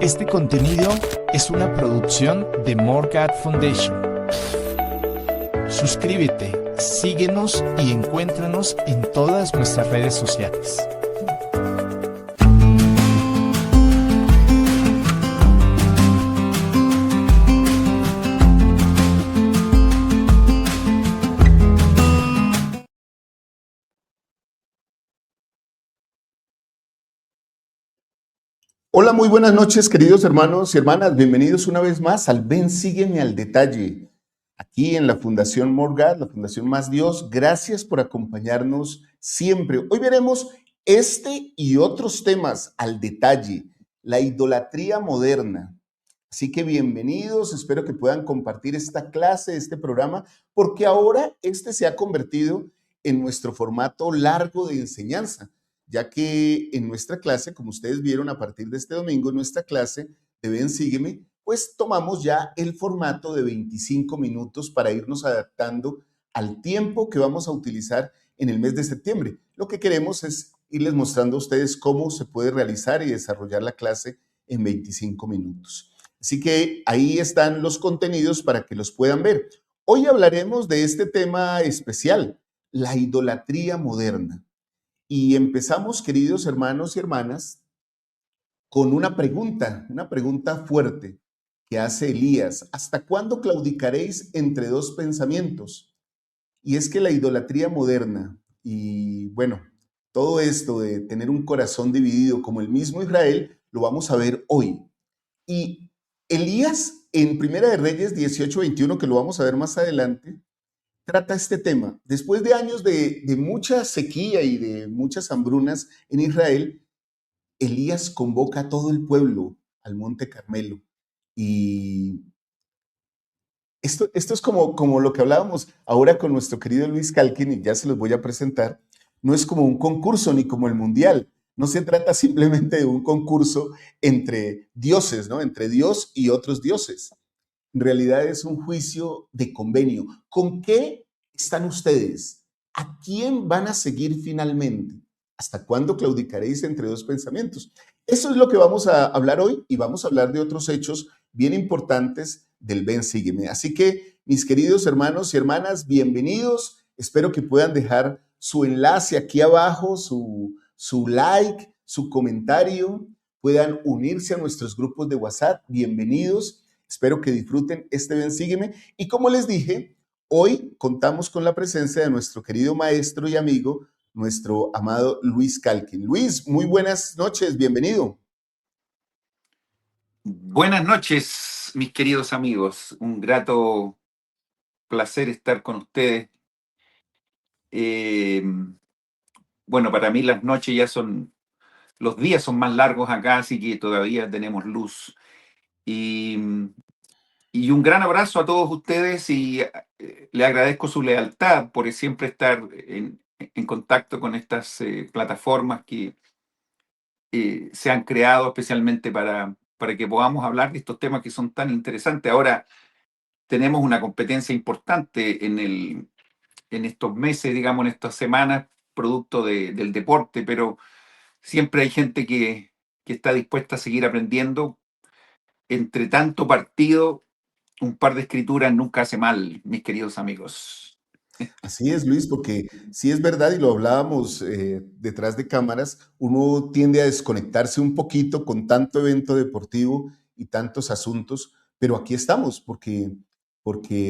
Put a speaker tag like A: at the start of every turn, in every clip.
A: Este contenido es una producción de Morgat Foundation. Suscríbete, síguenos y encuéntranos en todas nuestras redes sociales.
B: Hola, muy buenas noches, queridos hermanos y hermanas. Bienvenidos una vez más al Ven, sígueme al detalle. Aquí en la Fundación Morgat, la Fundación Más Dios, gracias por acompañarnos siempre. Hoy veremos este y otros temas al detalle, la idolatría moderna. Así que bienvenidos, espero que puedan compartir esta clase, este programa, porque ahora este se ha convertido en nuestro formato largo de enseñanza, ya que en nuestra clase, como ustedes vieron a partir de este domingo, en nuestra clase de Ven, sígueme, pues tomamos ya el formato de 25 minutos para irnos adaptando al tiempo que vamos a utilizar en el mes de septiembre. Lo que queremos es irles mostrando a ustedes cómo se puede realizar y desarrollar la clase en 25 minutos. Así que ahí están los contenidos para que los puedan ver. Hoy hablaremos de este tema especial, la idolatría moderna. Y empezamos, queridos hermanos y hermanas, con una pregunta fuerte que hace Elías. ¿Hasta cuándo claudicaréis entre dos pensamientos? Y es que la idolatría moderna y bueno, todo esto de tener un corazón dividido como el mismo Israel, lo vamos a ver hoy. Y Elías en Primera de Reyes 18:21, que lo vamos a ver más adelante, trata este tema. Después de años de mucha sequía y de muchas hambrunas en Israel, Elías convoca a todo el pueblo al Monte Carmelo. Y esto es como lo que hablábamos ahora con nuestro querido Luis Calkin, y ya se los voy a presentar. No es como un concurso ni como el mundial. No se trata simplemente de un concurso entre dioses, ¿no? Entre Dios y otros dioses. En realidad es un juicio de convenio. ¿Con qué están ustedes? ¿A quién van a seguir finalmente? ¿Hasta cuándo claudicaréis entre dos pensamientos? Eso es lo que vamos a hablar hoy, y vamos a hablar de otros hechos bien importantes del Ven, sígueme. Así que, mis queridos hermanos y hermanas, bienvenidos. Espero que puedan dejar su enlace aquí abajo, su like, su comentario, puedan unirse a nuestros grupos de WhatsApp. Bienvenidos. Espero que disfruten este Ven, sígueme. Y como les dije, hoy contamos con la presencia de nuestro querido maestro y amigo, nuestro amado Luis Calkin. Luis, muy buenas noches, bienvenido.
C: Buenas noches, mis queridos amigos. Un grato placer estar con ustedes. Eh, bueno, para mí las noches los días son más largos acá, así que todavía tenemos luz. Y, y un gran abrazo a todos ustedes y le agradezco su lealtad por siempre estar en contacto con estas plataformas que se han creado especialmente para que podamos hablar de estos temas que son tan interesantes. Ahora, tenemos una competencia importante en estos meses, digamos, en estas semanas, producto del deporte, pero siempre hay gente que está dispuesta a seguir aprendiendo. Entre tanto partido, un par de escrituras nunca hace mal, mis queridos amigos.
B: Así es, Luis, porque sí es verdad, y lo hablábamos detrás de cámaras, uno tiende a desconectarse un poquito con tanto evento deportivo y tantos asuntos, pero aquí estamos porque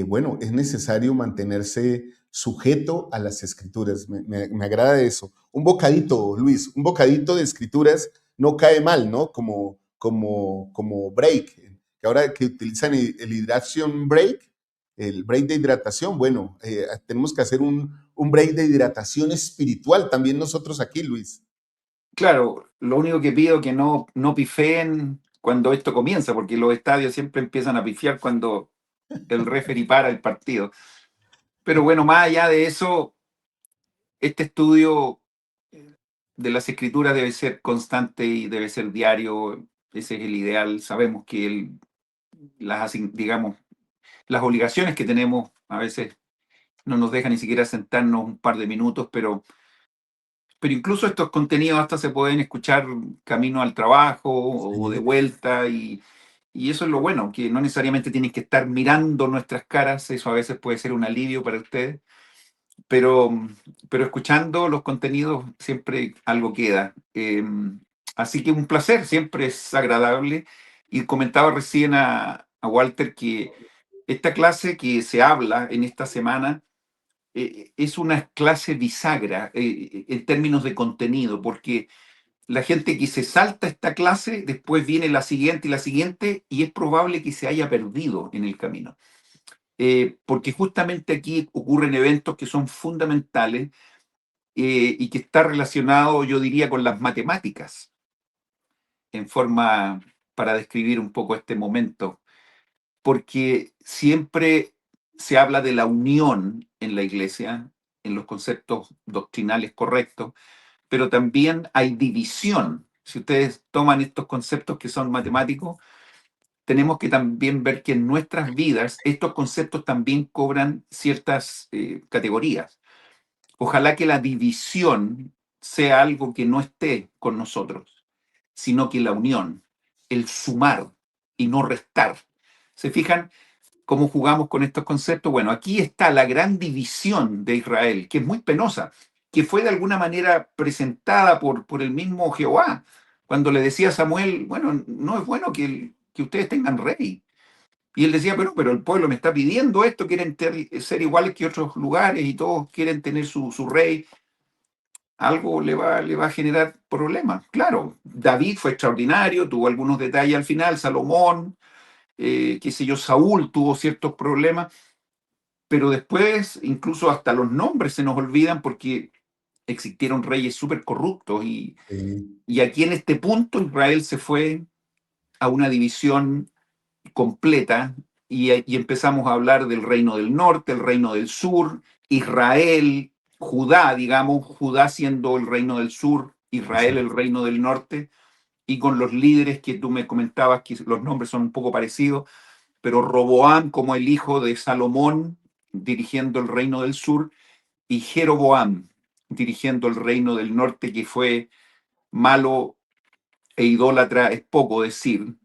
B: bueno, es necesario mantenerse sujeto a las escrituras. Me agrada eso. Un bocadito, Luis, un bocadito de escrituras no cae mal, ¿no? Como break, que ahora que utilizan el hydration break, el break de hidratación. Bueno, tenemos que hacer un break de hidratación espiritual también nosotros aquí, Luis.
C: Claro, lo único que pido es que no pifeen cuando esto comienza, porque los estadios siempre empiezan a pifiar cuando el referee para el partido. Pero bueno, más allá de eso, este estudio de las escrituras debe ser constante y debe ser diario. Ese es el ideal. Sabemos que digamos, las obligaciones que tenemos a veces no nos dejan ni siquiera sentarnos un par de minutos, pero pero incluso estos contenidos hasta se pueden escuchar camino al trabajo o de
B: Sí.
C: vuelta y eso es lo bueno, que no necesariamente tienes que estar mirando nuestras caras, eso a veces puede ser un alivio para ustedes, pero, pero escuchando los contenidos siempre algo queda. Así que un placer, siempre es agradable. Y comentaba recién a Walter que esta clase que se habla en esta semana es una clase bisagra en términos de contenido, porque la gente que se salta esta clase, después viene la siguiente, y es probable que se haya perdido en el camino. Porque justamente aquí ocurren eventos que son fundamentales y que está relacionado, yo diría, con las matemáticas, en forma para describir un poco este momento, porque siempre se habla de la unión en la iglesia, en los conceptos doctrinales correctos, pero también hay división. Si ustedes toman estos conceptos que son matemáticos, tenemos que también ver que en nuestras vidas estos conceptos también cobran ciertas categorías. Ojalá que la división sea algo que no esté con nosotros, sino que la unión, el sumar y no restar. ¿Se fijan cómo jugamos con estos conceptos? Bueno, aquí está la gran división de Israel, que es muy penosa, que fue de alguna manera presentada por el mismo Jehová, cuando le decía a Samuel, bueno, no es bueno que ustedes tengan rey. Y él decía, pero el pueblo me está pidiendo esto, quieren ser iguales que otros lugares y todos quieren tener su rey. Algo le va a generar problemas. Claro, David fue extraordinario, tuvo algunos detalles al final, Salomón, qué sé yo, Saúl tuvo ciertos problemas, pero después incluso hasta los nombres se nos olvidan porque existieron reyes súper corruptos
B: Sí.
C: y aquí en este punto Israel se fue a una división completa y empezamos a hablar del reino del norte, el reino del sur, Israel, Judá, digamos, Judá siendo el reino del sur, Israel el
B: Exacto.
C: reino del norte, y con los líderes que tú me comentabas, que los nombres son un poco parecidos, pero Roboam como el hijo de Salomón dirigiendo el reino del sur y Jeroboam dirigiendo el reino del norte, que fue malo e idólatra, es poco decir,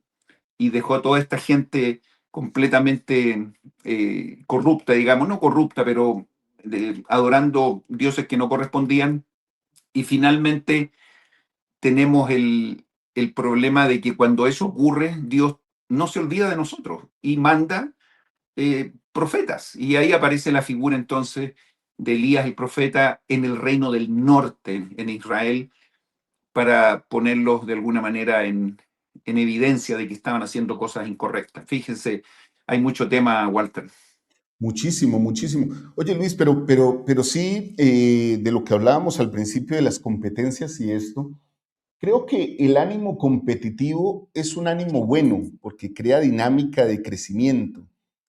C: y dejó a toda esta gente completamente corrupta, digamos, no corrupta, pero adorando dioses que no correspondían. Y finalmente tenemos el problema de que cuando eso ocurre, Dios no se olvida de nosotros y manda profetas. Y ahí aparece la figura entonces de Elías el profeta en el reino del norte, en Israel, para ponerlos de alguna manera en evidencia de que estaban haciendo cosas incorrectas. Fíjense, hay mucho tema, Walter.
B: Muchísimo, muchísimo. Oye, Luis, pero sí, de lo que hablábamos al principio de las competencias y esto, creo que el ánimo competitivo es un ánimo bueno porque crea dinámica de crecimiento,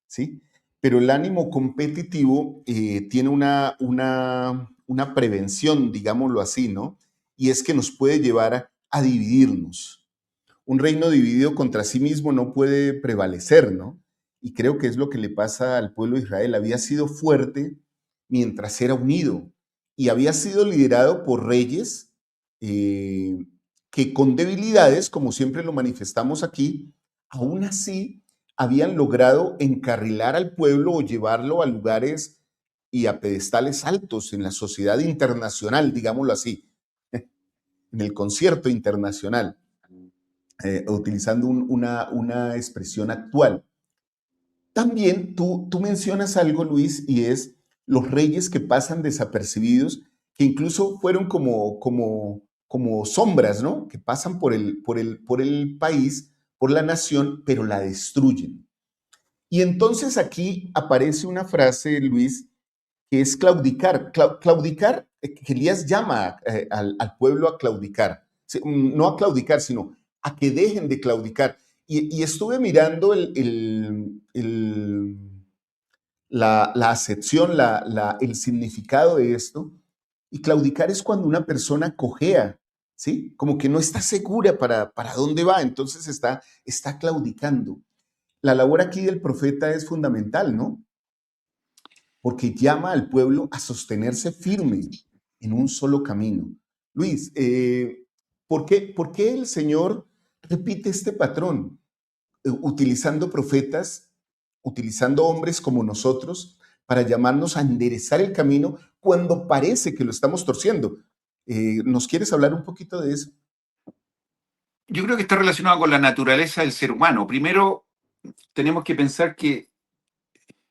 B: ¿sí? Pero el ánimo competitivo tiene una prevención, digámoslo así, ¿no? Y es que nos puede llevar a dividirnos. Un reino dividido contra sí mismo no puede prevalecer, ¿no? Y creo que es lo que le pasa al pueblo de Israel. Había sido fuerte mientras era unido y había sido liderado por reyes eh, que con debilidades, como siempre lo manifestamos aquí, aún así habían logrado encarrilar al pueblo o llevarlo a lugares y a pedestales altos en la sociedad internacional, digámoslo así, en el concierto internacional, utilizando una expresión actual. También tú mencionas algo, Luis, y es los reyes que pasan desapercibidos, que incluso fueron como sombras, ¿no? Que pasan por el país, por la nación, pero la destruyen. Y entonces aquí aparece una frase, Luis, que es claudicar. Claudicar, que Elías llama al pueblo a claudicar. No a claudicar, sino a que dejen de claudicar. Y estuve mirando la acepción, el significado de esto. Y claudicar es cuando una persona cojea, ¿sí? Como que no está segura para dónde va, entonces está claudicando. La labor aquí del profeta es fundamental, ¿no? Porque llama al pueblo a sostenerse firme en un solo camino. Luis, por qué el Señor repite este patrón? Utilizando profetas, utilizando hombres como nosotros para llamarnos a enderezar el camino cuando parece que lo estamos torciendo. ¿Nos quieres hablar un poquito de eso?
C: Yo creo que está relacionado con la naturaleza del ser humano. Primero, tenemos que pensar que,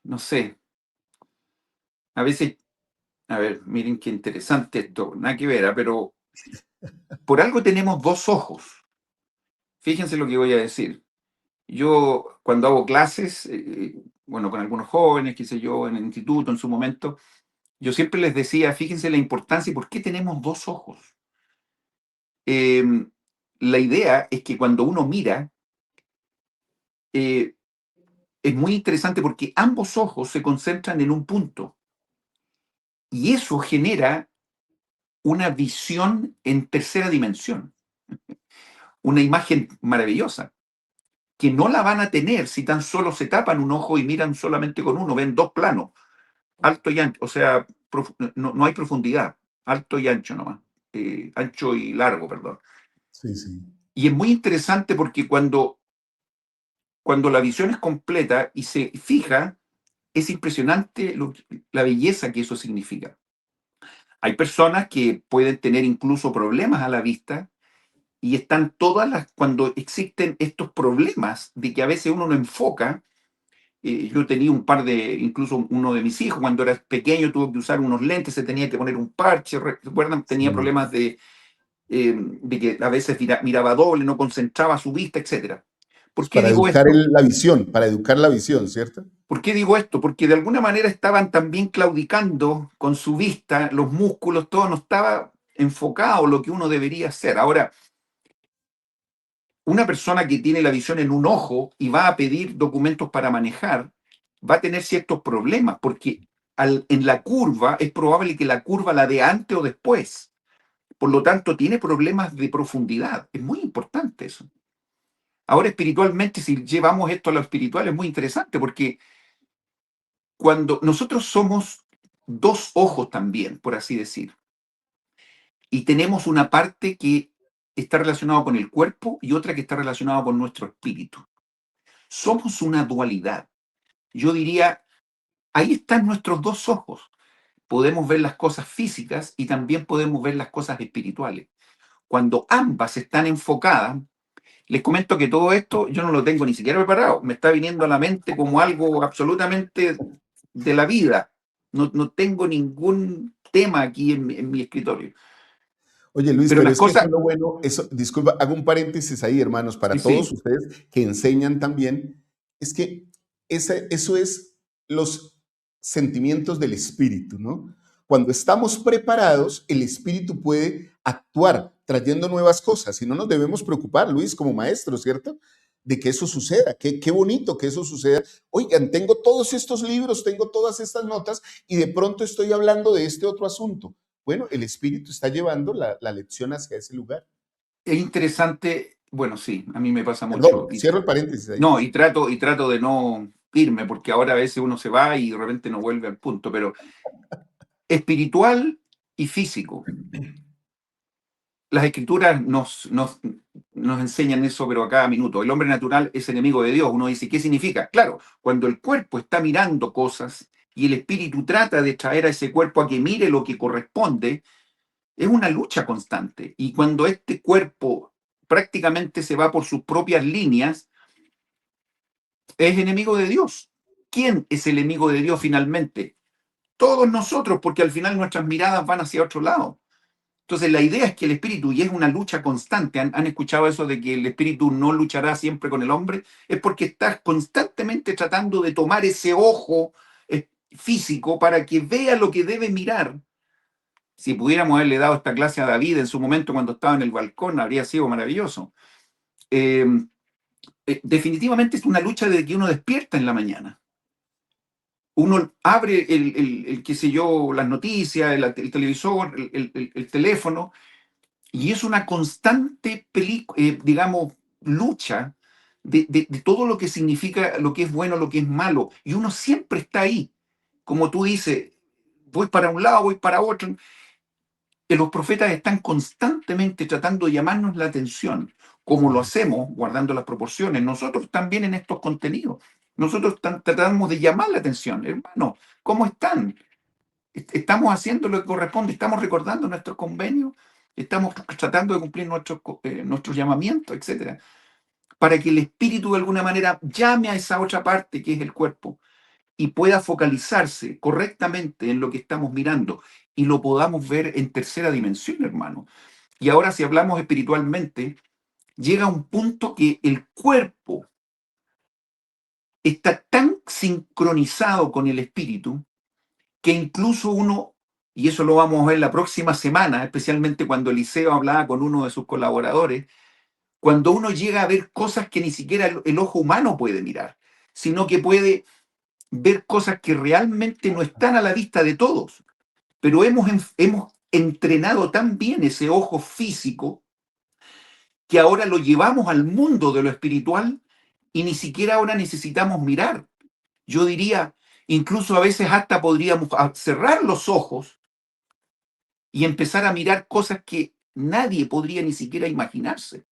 C: no sé, a veces, a ver, miren qué interesante esto, nada que ver, pero por algo tenemos dos ojos. Fíjense lo que voy a decir. Yo, cuando hago clases, bueno, con algunos jóvenes, qué sé yo, en el instituto en su momento, yo siempre les decía, fíjense la importancia y por qué tenemos dos ojos. Eh, la idea es que cuando uno mira, eh, es muy interesante porque ambos ojos se concentran en un punto y eso genera una visión en tercera dimensión, una imagen maravillosa, que no la van a tener si tan solo se tapan un ojo y miran solamente con uno, ven dos planos, alto y ancho, o sea, no hay profundidad, alto y ancho nomás, ancho y largo, perdón.
B: Sí, sí.
C: Y es muy interesante porque cuando la visión es completa y se fija, es impresionante la belleza que eso significa. Hay personas que pueden tener incluso problemas a la vista y están cuando existen estos problemas de que a veces uno no enfoca. Yo tenía un par incluso uno de mis hijos, cuando era pequeño tuvo que usar unos lentes, se tenía que poner un parche, ¿recuerdan? Tenía
B: Sí.
C: problemas de que a veces miraba doble, no concentraba su vista, etcétera. ¿Por
B: Pues
C: qué
B: para
C: digo
B: educar
C: esto?
B: la visión, para educar la visión, ¿cierto?
C: ¿Por qué digo esto? Porque de alguna manera estaban también claudicando con su vista, los músculos, todo no estaba enfocado lo que uno debería hacer. Ahora, una persona que tiene la visión en un ojo y va a pedir documentos para manejar, va a tener ciertos problemas, porque en la curva es probable que la curva la dé antes o después. Por lo tanto, tiene problemas de profundidad. Es muy importante eso. Ahora, espiritualmente, si llevamos esto a lo espiritual, es muy interesante, porque cuando nosotros somos dos ojos también, por así decir, y tenemos una parte que está relacionada con el cuerpo y otra que está relacionada con nuestro espíritu. Somos una dualidad. Yo diría, ahí están nuestros dos ojos. Podemos ver las cosas físicas y también podemos ver las cosas espirituales. Cuando ambas están enfocadas, les comento que todo esto yo no lo tengo ni siquiera preparado. Me está viniendo a la mente como algo absolutamente de la vida. No tengo ningún tema aquí en mi escritorio.
B: Oye, Luis,
C: Pero
B: pero
C: las
B: es que eso
C: cosas,
B: es lo bueno, eso, disculpa, hago un paréntesis ahí, hermanos,
C: sí,
B: para todos
C: sí,
B: ustedes que enseñan también, es que eso es los sentimientos del espíritu, ¿no? Cuando estamos preparados, el espíritu puede actuar trayendo nuevas cosas y no nos debemos preocupar, Luis, como maestro, ¿cierto? De que eso suceda, qué bonito que eso suceda. Oigan, tengo todos estos libros, tengo todas estas notas y de pronto estoy hablando de este otro asunto. Bueno, el espíritu está llevando la lección hacia ese lugar.
C: es interesante. Bueno, sí, a mí me pasa mucho.
B: Perdón, cierro el paréntesis ahí.
C: No, y trato de no irme, porque ahora a veces uno se va y de repente no vuelve al punto, pero espiritual y físico. Las escrituras nos enseñan eso, pero a cada minuto. El hombre natural es enemigo de Dios. Uno dice, ¿qué significa? Claro, cuando el cuerpo está mirando cosas y el espíritu trata de traer a ese cuerpo a que mire lo que corresponde, es una lucha constante. Y cuando este cuerpo prácticamente se va por sus propias líneas, es enemigo de Dios. ¿Quién es el enemigo de Dios finalmente? Todos nosotros, porque al final nuestras miradas van hacia otro lado. Entonces la idea es que el espíritu, y es una lucha constante, ¿han escuchado eso de que el espíritu no luchará siempre con el hombre? Es porque estás constantemente tratando de tomar ese ojo físico para que vea lo que debe mirar. Si pudiéramos haberle dado esta clase a David en su momento cuando estaba en el balcón, habría sido maravilloso. Eh, Definitivamente es una lucha de que uno despierta en la mañana. Uno abre qué sé yo, las noticias, el televisor, el teléfono, y es una constante, digamos, lucha de todo lo que significa, lo que es bueno, lo que es malo. Y uno siempre está ahí. Como tú dices, voy para un lado, voy para otro. los profetas están constantemente tratando de llamarnos la atención, como lo hacemos, guardando las proporciones, nosotros también en estos contenidos. Nosotros tratamos de llamar la atención. Hermano, ¿cómo están? ¿Estamos haciendo lo que corresponde? ¿Estamos recordando nuestros convenios? ¿Estamos tratando de cumplir nuestros llamamientos, etcétera? Para que el espíritu de alguna manera llame a esa otra parte que es el cuerpo y pueda focalizarse correctamente en lo que estamos mirando y lo podamos ver en tercera dimensión, hermano. Y ahora si hablamos espiritualmente, llega un punto que el cuerpo está tan sincronizado con el espíritu que incluso uno, y eso lo vamos a ver la próxima semana, especialmente cuando Eliseo hablaba con uno de sus colaboradores, cuando uno llega a ver cosas que ni siquiera el ojo humano puede mirar, sino que puede ver cosas que realmente no están a la vista de todos, pero hemos entrenado tan bien ese ojo físico que ahora lo llevamos al mundo de lo espiritual y ni siquiera ahora necesitamos mirar. Yo diría, incluso a veces hasta podríamos cerrar los ojos y empezar a mirar cosas que nadie podría ni siquiera imaginarse.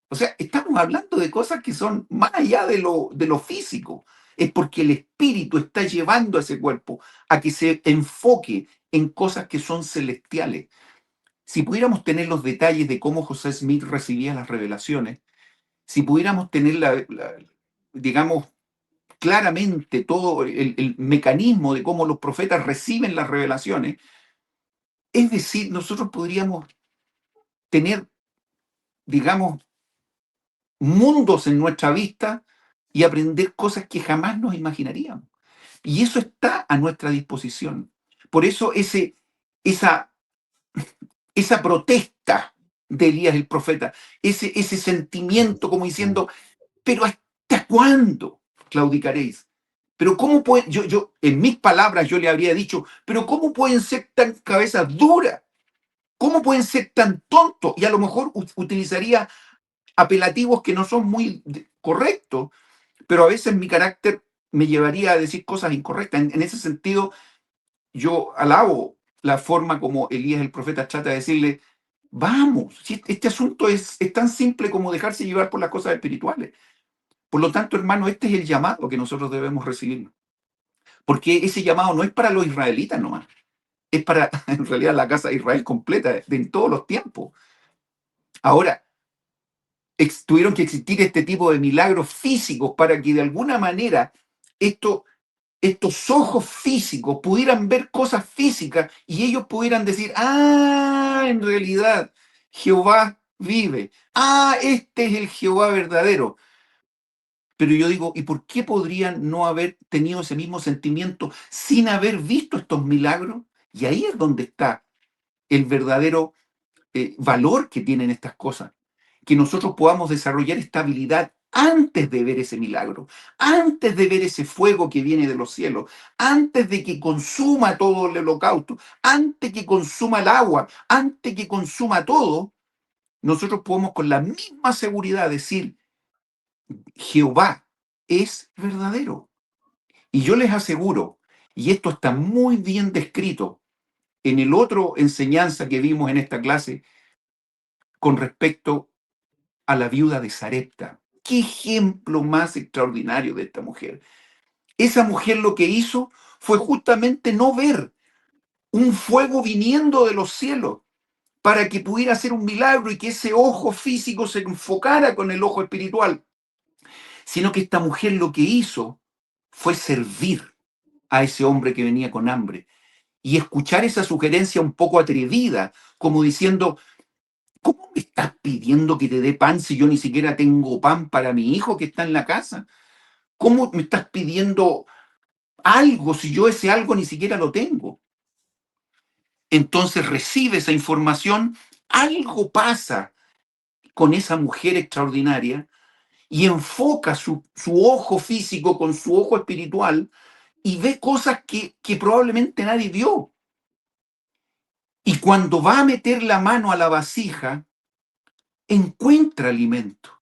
C: O sea, estamos hablando de cosas que son más allá de lo físico. Es porque el espíritu está llevando a ese cuerpo a que se enfoque en cosas que son celestiales. Si pudiéramos tener los detalles de cómo José Smith recibía las revelaciones, si pudiéramos tener, digamos, claramente todo el mecanismo de cómo los profetas reciben las revelaciones, es decir, nosotros podríamos tener, digamos, mundos en nuestra vista y aprender cosas que jamás nos imaginaríamos. Y eso está a nuestra disposición. Por eso esa protesta de Elías el profeta, ese sentimiento como diciendo, pero ¿hasta cuándo claudicaréis? Pero ¿cómo pueden, en mis palabras yo le habría dicho, pero ¿cómo pueden ser tan cabezas duras? ¿Cómo pueden ser tan tontos? Y a lo mejor utilizaría apelativos que no son muy correctos, pero a veces mi carácter me llevaría a decir cosas incorrectas. En ese sentido, yo alabo la forma como Elías el profeta trata de decirle, vamos, si este asunto es tan simple como dejarse llevar por las cosas espirituales. Por lo tanto, hermano, este es el llamado que nosotros debemos recibir. Porque ese llamado no es para los israelitas nomás, es para, en realidad, la casa de Israel completa, en todos los tiempos. Ahora, tuvieron que existir este tipo de milagros físicos para que de alguna manera estos ojos físicos pudieran ver cosas físicas y ellos pudieran decir, en realidad Jehová vive. Este es el Jehová verdadero. Pero yo digo, ¿y por qué podrían no haber tenido ese mismo sentimiento sin haber visto estos milagros? Y ahí es donde está el verdadero valor que tienen estas cosas. Que nosotros podamos desarrollar esta habilidad antes de ver ese milagro, antes de ver ese fuego que viene de los cielos, antes de que consuma todo el holocausto, antes que consuma el agua, antes que consuma todo, nosotros podemos con la misma seguridad decir, Jehová es verdadero. Y yo les aseguro, y esto está muy bien descrito en el otro enseñanza que vimos en esta clase con respecto a la viuda de Sarepta. Qué ejemplo más extraordinario de esta mujer. Esa mujer lo que hizo fue justamente no ver un fuego viniendo de los cielos para que pudiera hacer un milagro y que ese ojo físico se enfocara con el ojo espiritual, sino que esta mujer lo que hizo fue servir a ese hombre que venía con hambre y escuchar esa sugerencia un poco atrevida, como diciendo, ¿cómo me estás pidiendo que te dé pan si yo ni siquiera tengo pan para mi hijo que está en la casa? ¿Cómo me estás pidiendo algo si yo ese algo ni siquiera lo tengo? Entonces recibe esa información, algo pasa con esa mujer extraordinaria y enfoca su ojo físico con su ojo espiritual y ve cosas que probablemente nadie vio. Y cuando va a meter la mano a la vasija, encuentra alimento.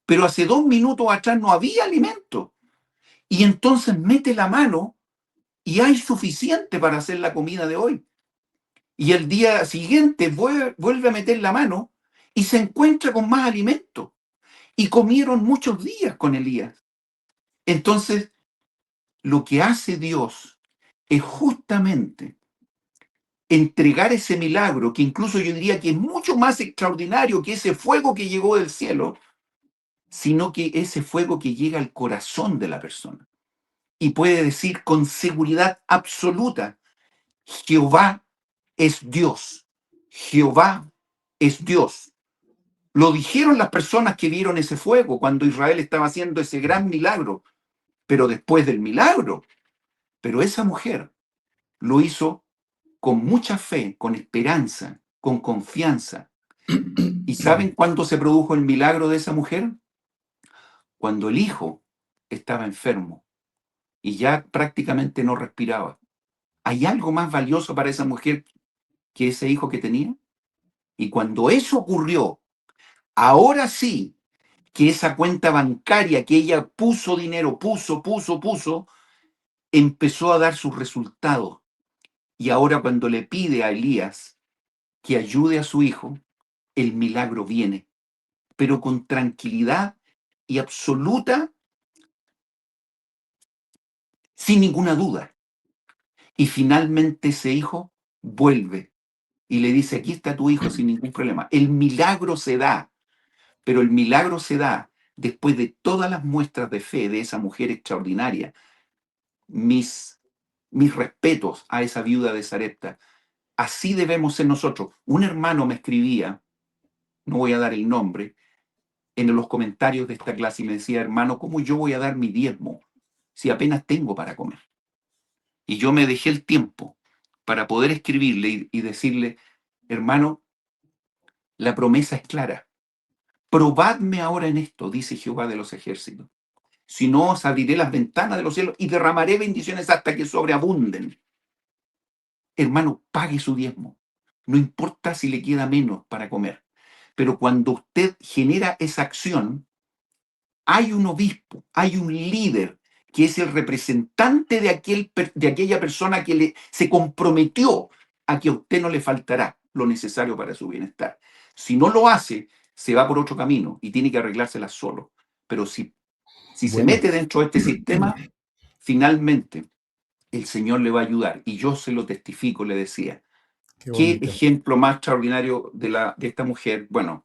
C: Pero hace 2 minutos atrás no había alimento. Y entonces mete la mano y hay suficiente para hacer la comida de hoy. Y el día siguiente vuelve a meter la mano y se encuentra con más alimento. Y comieron muchos días con Elías. Entonces, lo que hace Dios es justamente entregar ese milagro, que incluso yo diría que es mucho más extraordinario que ese fuego que llegó del cielo, sino que ese fuego que llega al corazón de la persona. Y puede decir con seguridad absoluta, Jehová es Dios. Jehová es Dios. Lo dijeron las personas que vieron ese fuego cuando Israel estaba haciendo ese gran milagro, pero después del milagro. Pero esa mujer lo hizo con mucha fe, con esperanza, con confianza. ¿Y saben cuándo se produjo el milagro de esa mujer? Cuando el hijo estaba enfermo y ya prácticamente no respiraba. ¿Hay algo más valioso para esa mujer que ese hijo que tenía? Y cuando eso ocurrió, ahora sí que esa cuenta bancaria que ella puso dinero, puso, empezó a dar sus resultados. Y ahora cuando le pide a Elías que ayude a su hijo, el milagro viene, pero con tranquilidad y absoluta, sin ninguna duda. Y finalmente ese hijo vuelve y le dice, aquí está tu hijo sin ningún problema. El milagro se da, pero el milagro se da después de todas las muestras de fe de esa mujer extraordinaria. Mis respetos a esa viuda de Sarepta. Así debemos ser nosotros. Un hermano me escribía, no voy a dar el nombre, en los comentarios de esta clase y me decía, hermano, ¿cómo yo voy a dar mi diezmo si apenas tengo para comer? Y yo me dejé el tiempo para poder escribirle y decirle, hermano, la promesa es clara. Probadme ahora en esto, dice Jehová de los ejércitos. Si no, os abriré las ventanas de los cielos y derramaré bendiciones hasta que sobreabunden. Hermano, pague su diezmo. No importa si le queda menos para comer. Pero cuando usted genera esa acción, hay un obispo, hay un líder que es el representante de aquella persona que se comprometió a que a usted no le faltará lo necesario para su bienestar. Si no lo hace, se va por otro camino y tiene que arreglársela solo. Pero si se
B: Bueno,
C: mete dentro de este sistema, finalmente el Señor le va a ayudar. Y yo se lo testifico, le decía.
B: qué
C: Qué
B: bonito.
C: ejemplo más extraordinario de esta mujer. Bueno,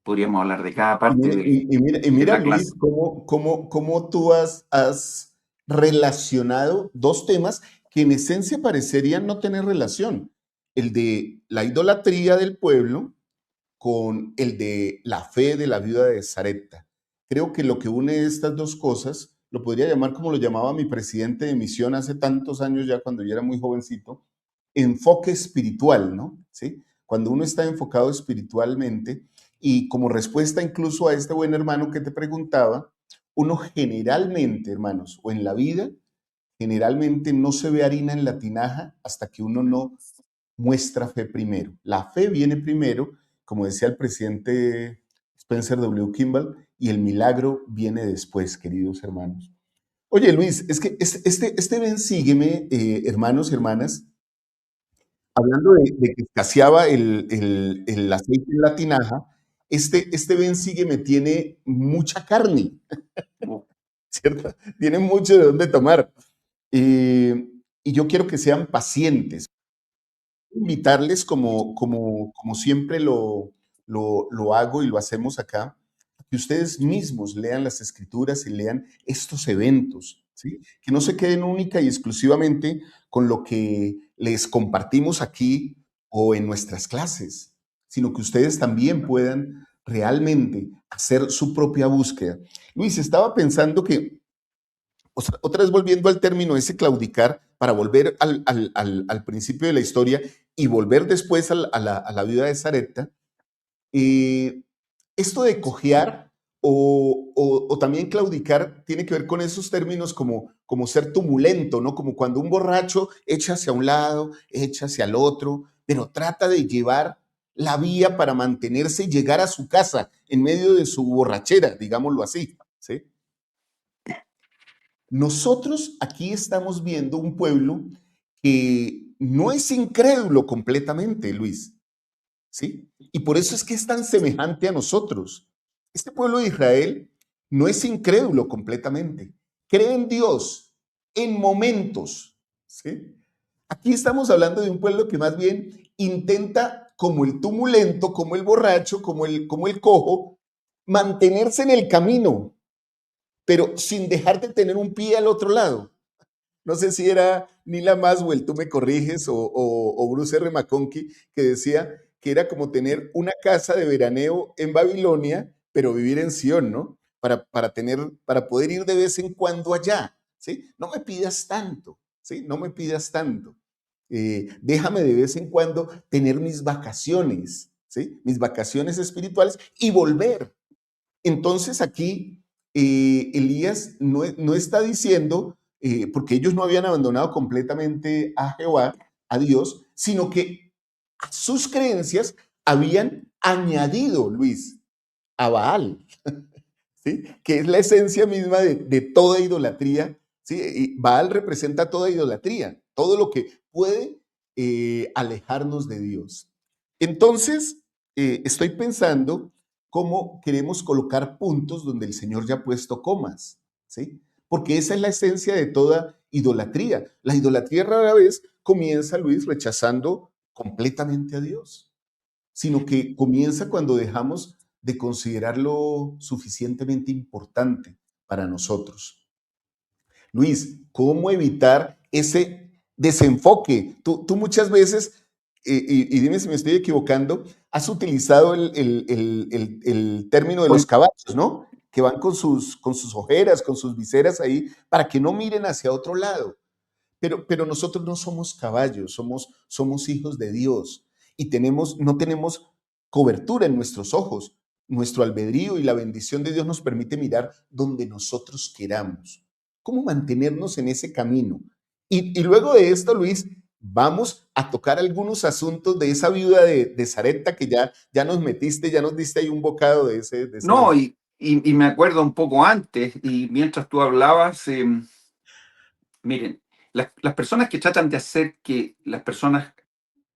C: podríamos hablar de cada
B: Y
C: parte
B: mira, y
C: de
B: mira,
C: la
B: Luis,
C: clase.
B: cómo tú has relacionado dos temas que en esencia parecerían no tener relación. El de la idolatría del pueblo con el de la fe de la viuda de Sarepta. Creo que lo que une estas dos cosas, lo podría llamar como lo llamaba mi presidente de misión hace tantos años ya cuando yo era muy jovencito, enfoque espiritual, ¿no? ¿Sí? Cuando uno está enfocado espiritualmente y como respuesta incluso a este buen hermano que te preguntaba, uno generalmente, hermanos, o en la vida, generalmente no se ve harina en la tinaja hasta que uno no muestra fe primero. La fe viene primero, como decía el presidente Spencer W. Kimball, y el milagro viene después, queridos hermanos. Oye, Luis, es que este ven, sígueme, hermanos y hermanas, hablando de que escaseaba el aceite en la tinaja, este ven, sígueme tiene mucha carne, ¿cierto? Tiene mucho de dónde tomar. Y yo quiero que sean pacientes. Invitarles como siempre lo hago y lo hacemos acá, que ustedes mismos lean las escrituras y lean estos eventos, ¿sí? Que no se queden única y exclusivamente con lo que les compartimos aquí o en nuestras clases, sino que ustedes también puedan realmente hacer su propia búsqueda. Luis, estaba pensando que otra vez volviendo al término ese claudicar, para volver al principio de la historia y volver después a la vida de Sarepta, esto de cojear o también claudicar tiene que ver con esos términos como ser tumulento, ¿no? Como cuando un borracho echa hacia un lado, echa hacia el otro, pero trata de llevar la vía para mantenerse y llegar a su casa en medio de su borrachera, digámoslo así, ¿sí? Nosotros aquí estamos viendo un pueblo que no es incrédulo completamente, Luis, ¿sí? Y por eso es que es tan semejante a nosotros. Este pueblo de Israel no es incrédulo completamente. Cree en Dios en momentos, ¿sí? Aquí estamos hablando de un pueblo que más bien intenta, como el tumulento, como el borracho, como el cojo, mantenerse en el camino, pero sin dejar de tener un pie al otro lado. No sé si era Nila Maswell, tú me corriges, o Bruce R. McConkie, que decía que era como tener una casa de veraneo en Babilonia, pero vivir en Sion, ¿no? Para poder ir de vez en cuando allá, ¿sí? No me pidas tanto, ¿sí? No me pidas tanto. Déjame de vez en cuando tener mis vacaciones, ¿sí? Mis vacaciones espirituales y volver. Entonces aquí Elías no está diciendo, porque ellos no habían abandonado completamente a Jehová, a Dios, sino que a sus creencias habían añadido, Luis, a Baal, ¿sí? Que es la esencia misma de toda idolatría. ¿Sí? Y Baal representa toda idolatría, todo lo que puede alejarnos de Dios. Entonces, estoy pensando cómo queremos colocar puntos donde el Señor ya ha puesto comas, ¿sí? Porque esa es la esencia de toda idolatría. La idolatría rara vez comienza, Luis, rechazando completamente a Dios, sino que comienza cuando dejamos de considerarlo suficientemente importante para nosotros. Luis, ¿cómo evitar ese desenfoque? Tú muchas veces, y dime si me estoy equivocando, has utilizado el término de los caballos, ¿no? Que van con sus ojeras, con sus viseras ahí, para que no miren hacia otro lado. Pero nosotros no somos caballos, somos hijos de Dios y no tenemos cobertura en nuestros ojos. Nuestro albedrío y la bendición de Dios nos permite mirar donde nosotros queramos. ¿Cómo mantenernos en ese camino? Y luego de esto, Luis, vamos a tocar algunos asuntos de esa viuda de Sarepta que ya nos metiste, ya nos diste ahí un bocado de ese
C: No,
B: mensaje.
C: y me acuerdo un poco antes, y mientras tú hablabas, miren, las personas que tratan de hacer que las personas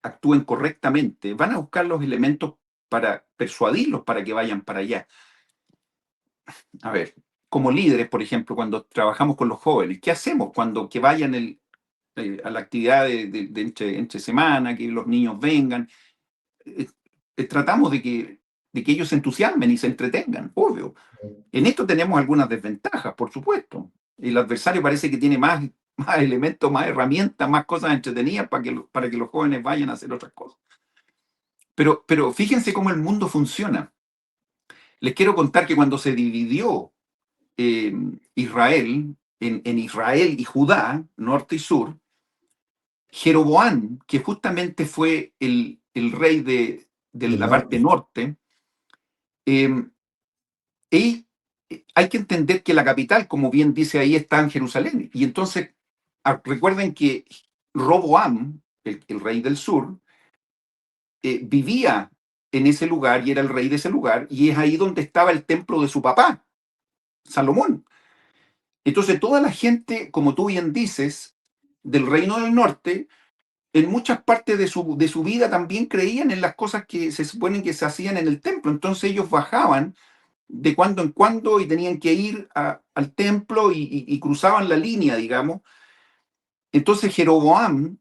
C: actúen correctamente van a buscar los elementos para persuadirlos para que vayan para allá. A ver, como líderes, por ejemplo, cuando trabajamos con los jóvenes, ¿qué hacemos cuando que vayan a la actividad de entre semana, que los niños vengan? Eh, Tratamos de que ellos se entusiasmen y se entretengan, obvio. En esto tenemos algunas desventajas, por supuesto. El adversario parece que tiene más elementos, más herramientas, más cosas entretenidas para que los jóvenes vayan a hacer otras cosas. Pero fíjense cómo el mundo funciona. Les quiero contar que cuando se dividió Israel en Israel y Judá, norte y sur, Jeroboam, que justamente fue el rey de
B: Del
C: la parte
B: norte.
C: norte, eh, y hay que entender que la capital, como bien dice ahí, está en Jerusalén. Y entonces, recuerden que Roboam, el rey del sur, vivía en ese lugar y era el rey de ese lugar, y es ahí donde estaba el templo de su papá, Salomón. Entonces, toda la gente, como tú bien dices, del reino del norte, en muchas partes de su vida también creían en las cosas que se suponen que se hacían en el templo. Entonces ellos bajaban de cuando en cuando y tenían que ir al templo y cruzaban la línea, digamos. Entonces Jeroboam,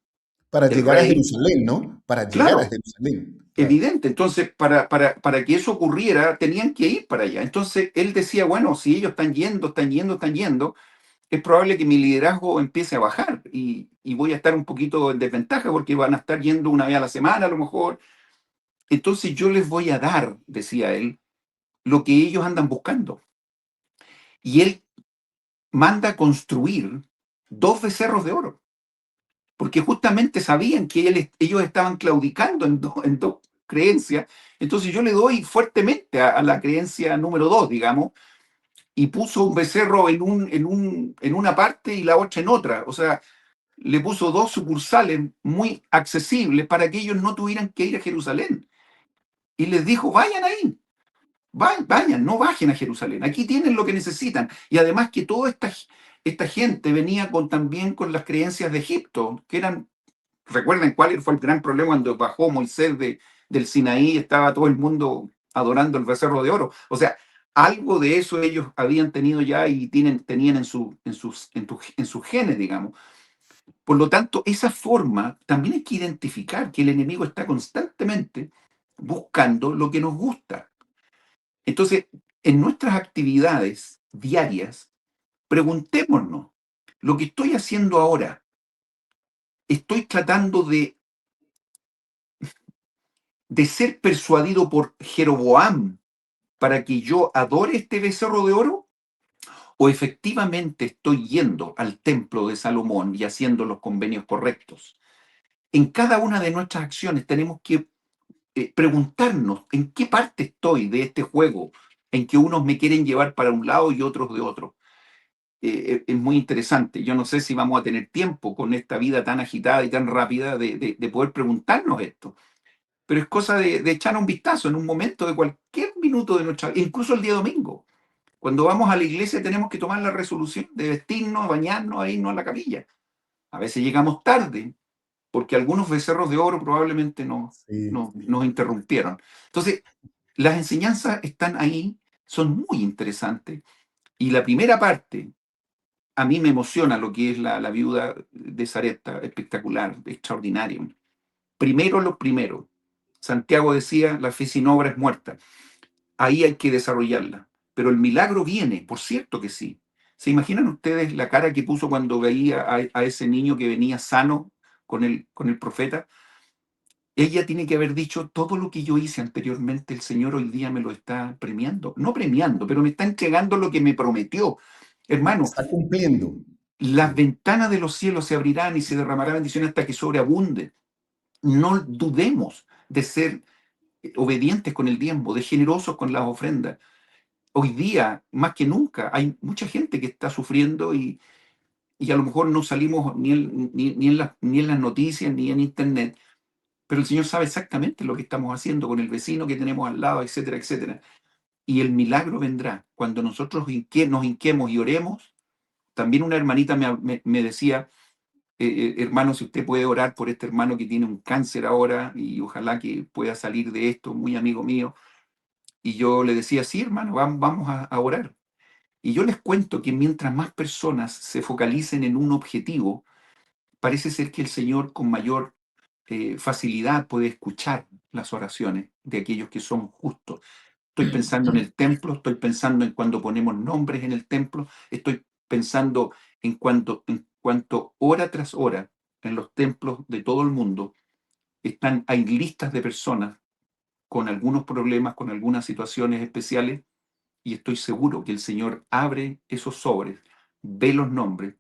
B: Para
C: el
B: llegar a
C: rey,
B: Jerusalén, ¿no? Para llegar a
C: claro,
B: Jerusalén, claro.
C: evidente. Entonces, para que eso ocurriera, tenían que ir para allá. Entonces él decía, bueno, si ellos están yendo, están yendo, están yendo, es probable que mi liderazgo empiece a bajar y voy a estar un poquito en desventaja porque van a estar yendo una vez a la semana a lo mejor. Entonces yo les voy a dar, decía él, lo que ellos andan buscando. Y él manda a construir 2 becerros de oro, porque justamente sabían que ellos estaban claudicando en dos creencias. Entonces yo le doy fuertemente a la creencia número 2, digamos, y puso un becerro en una parte y la otra en otra. O sea, le puso 2 sucursales muy accesibles para que ellos no tuvieran que ir a Jerusalén. Y les dijo, vayan ahí, vayan, no bajen a Jerusalén, aquí tienen lo que necesitan. Y además que toda esta gente venía también con las creencias de Egipto, que eran ¿Recuerdan cuál fue el gran problema cuando bajó Moisés del Sinaí y estaba todo el mundo adorando el becerro de oro? O sea, algo de eso ellos habían tenido ya y tenían en sus genes, digamos. Por lo tanto, esa forma también hay que identificar que el enemigo está constantemente buscando lo que nos gusta. Entonces, en nuestras actividades diarias, preguntémonos, ¿lo que estoy haciendo ahora, estoy tratando de ser persuadido por Jeroboam para que yo adore este becerro de oro? ¿O efectivamente estoy yendo al templo de Salomón y haciendo los convenios correctos? En cada una de nuestras acciones tenemos que preguntarnos en qué parte estoy de este juego en que unos me quieren llevar para un lado y otros de otro. Es muy interesante. Yo no sé si vamos a tener tiempo con esta vida tan agitada y tan rápida de poder preguntarnos esto, pero es cosa de echar un vistazo en un momento de cualquier minuto de nuestra vida, incluso el día domingo. Cuando vamos a la iglesia tenemos que tomar la resolución de vestirnos, bañarnos, e irnos a la capilla. A veces llegamos tarde, porque algunos becerros de oro probablemente
B: Sí.
C: nos interrumpieron. Entonces, las enseñanzas están ahí, son muy interesantes. Y la primera parte, a mí me emociona lo que es la viuda de Sarepta, espectacular, extraordinario. Primero lo primero. Santiago decía, la fe sin obra es muerta. Ahí hay que desarrollarla. Pero el milagro viene, por cierto que sí. ¿Se imaginan ustedes la cara que puso cuando veía a ese niño que venía sano con el profeta? Ella tiene que haber dicho, todo lo que yo hice anteriormente, el Señor hoy día me lo está premiando. No premiando, pero me está entregando lo que me prometió. Hermano,
B: Está cumpliendo.
C: las ventanas de los cielos se abrirán y se derramará bendición hasta que sobreabunde. No dudemos de ser obedientes con el diezmo, de generosos con las ofrendas. Hoy día, más que nunca, hay mucha gente que está sufriendo y a lo mejor no salimos ni en las noticias ni en internet, pero el Señor sabe exactamente lo que estamos haciendo con el vecino que tenemos al lado, etcétera, etcétera. Y el milagro vendrá cuando nosotros nos hinquemos y oremos. También una hermanita me decía, hermano, si usted puede orar por este hermano que tiene un cáncer ahora y ojalá que pueda salir de esto, muy amigo mío. Y yo le decía, sí, hermano, vamos a orar. Y yo les cuento que mientras más personas se focalicen en un objetivo, parece ser que el Señor con mayor facilidad puede escuchar las oraciones de aquellos que son justos. Estoy pensando en el templo, estoy pensando en cuando ponemos nombres en el templo, estoy pensando en cuanto hora tras hora en los templos de todo el mundo hay listas de personas con algunos problemas, con algunas situaciones especiales, y estoy seguro que el Señor abre esos sobres, ve los nombres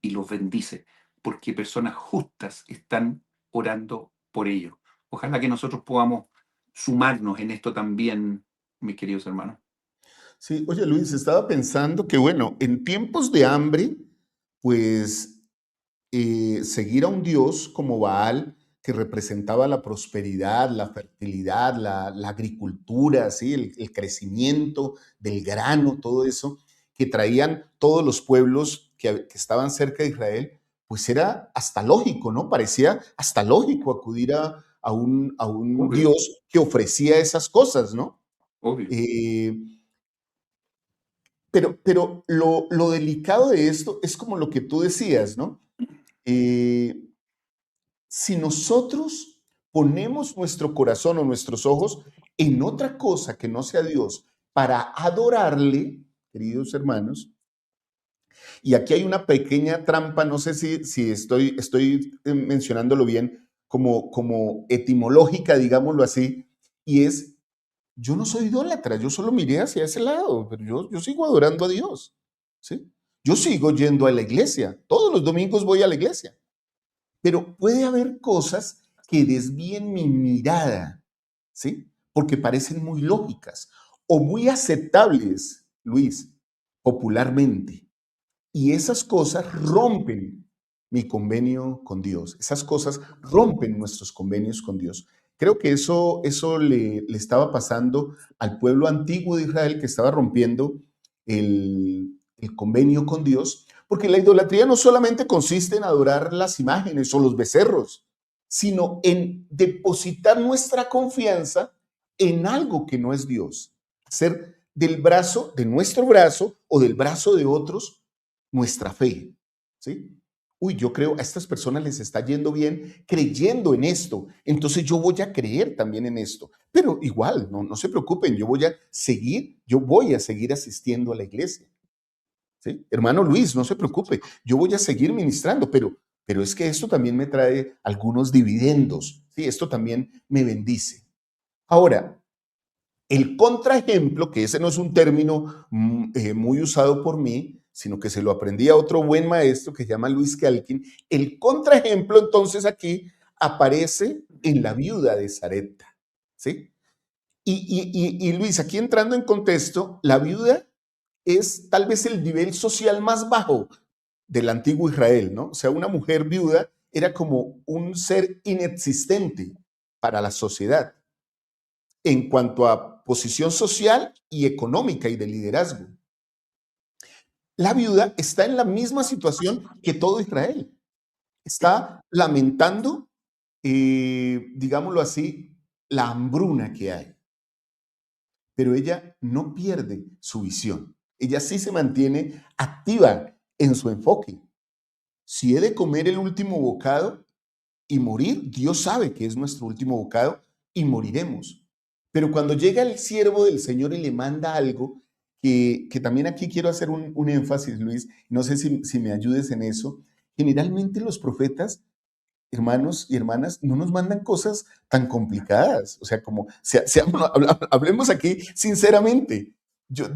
C: y los bendice, porque personas justas están orando por ellos. Ojalá que nosotros podamos sumarnos en esto también, mis queridos hermanos.
B: Sí, oye Luis, estaba pensando que bueno, en tiempos de hambre, pues seguir a un dios como Baal, que representaba la prosperidad, la fertilidad, la agricultura, ¿sí? El crecimiento del grano, todo eso, que traían todos los pueblos que estaban cerca de Israel, pues era hasta lógico, ¿no? Parecía hasta lógico acudir a un
C: Obvio,
B: dios que ofrecía esas cosas, ¿no?
C: obvio.
B: Eh, pero lo delicado de esto es como lo que tú decías, ¿no? Eh, si nosotros ponemos nuestro corazón o nuestros ojos en otra cosa que no sea Dios para adorarle, queridos hermanos, y aquí hay una pequeña trampa, no sé si estoy mencionándolo bien, como etimológica, digámoslo así, y es, yo no soy idólatra, yo solo miré hacia ese lado, pero yo sigo adorando a Dios, ¿sí? Yo sigo yendo a la iglesia, todos los domingos voy a la iglesia, pero puede haber cosas que desvíen mi mirada, ¿sí? Porque parecen muy lógicas o muy aceptables, Luis, popularmente. Y esas cosas rompen mi convenio con Dios. Esas cosas rompen nuestros convenios con Dios. Creo que eso le estaba pasando al pueblo antiguo de Israel que estaba rompiendo el convenio con Dios, porque la idolatría no solamente consiste en adorar las imágenes o los becerros, sino en depositar nuestra confianza en algo que no es Dios. Hacer del brazo, de nuestro brazo o del brazo de otros, nuestra fe. ¿Sí? Uy, yo creo a estas personas les está yendo bien creyendo en esto, entonces yo voy a creer también en esto. Pero igual, no se preocupen, yo voy a seguir asistiendo a la iglesia. ¿Sí? Hermano Luis, no se preocupe, yo voy a seguir ministrando, pero es que esto también me trae algunos dividendos, ¿sí? Esto también me bendice. Ahora, el contraejemplo, que ese no es un término muy usado por mí, sino que se lo aprendí a otro buen maestro que se llama Luis Calkin, el contraejemplo entonces aquí aparece en la viuda de Sarepta, ¿sí? Y Luis, aquí entrando en contexto, la viuda es tal vez el nivel social más bajo del antiguo Israel, ¿no? O sea, una mujer viuda era como un ser inexistente para la sociedad en cuanto a posición social y económica y de liderazgo. La viuda está en la misma situación que todo Israel. Está lamentando, digámoslo así, la hambruna que hay. Pero ella no pierde su visión. Ella sí se mantiene activa en su enfoque. Si he de comer el último bocado y morir, Dios sabe que es nuestro último bocado y moriremos. Pero cuando llega el siervo del Señor y le manda algo, que también aquí quiero hacer un énfasis, Luis, no sé si me ayudes en eso. Generalmente los profetas, hermanos y hermanas, no nos mandan cosas tan complicadas. O sea, como, hablemos aquí sinceramente. Yo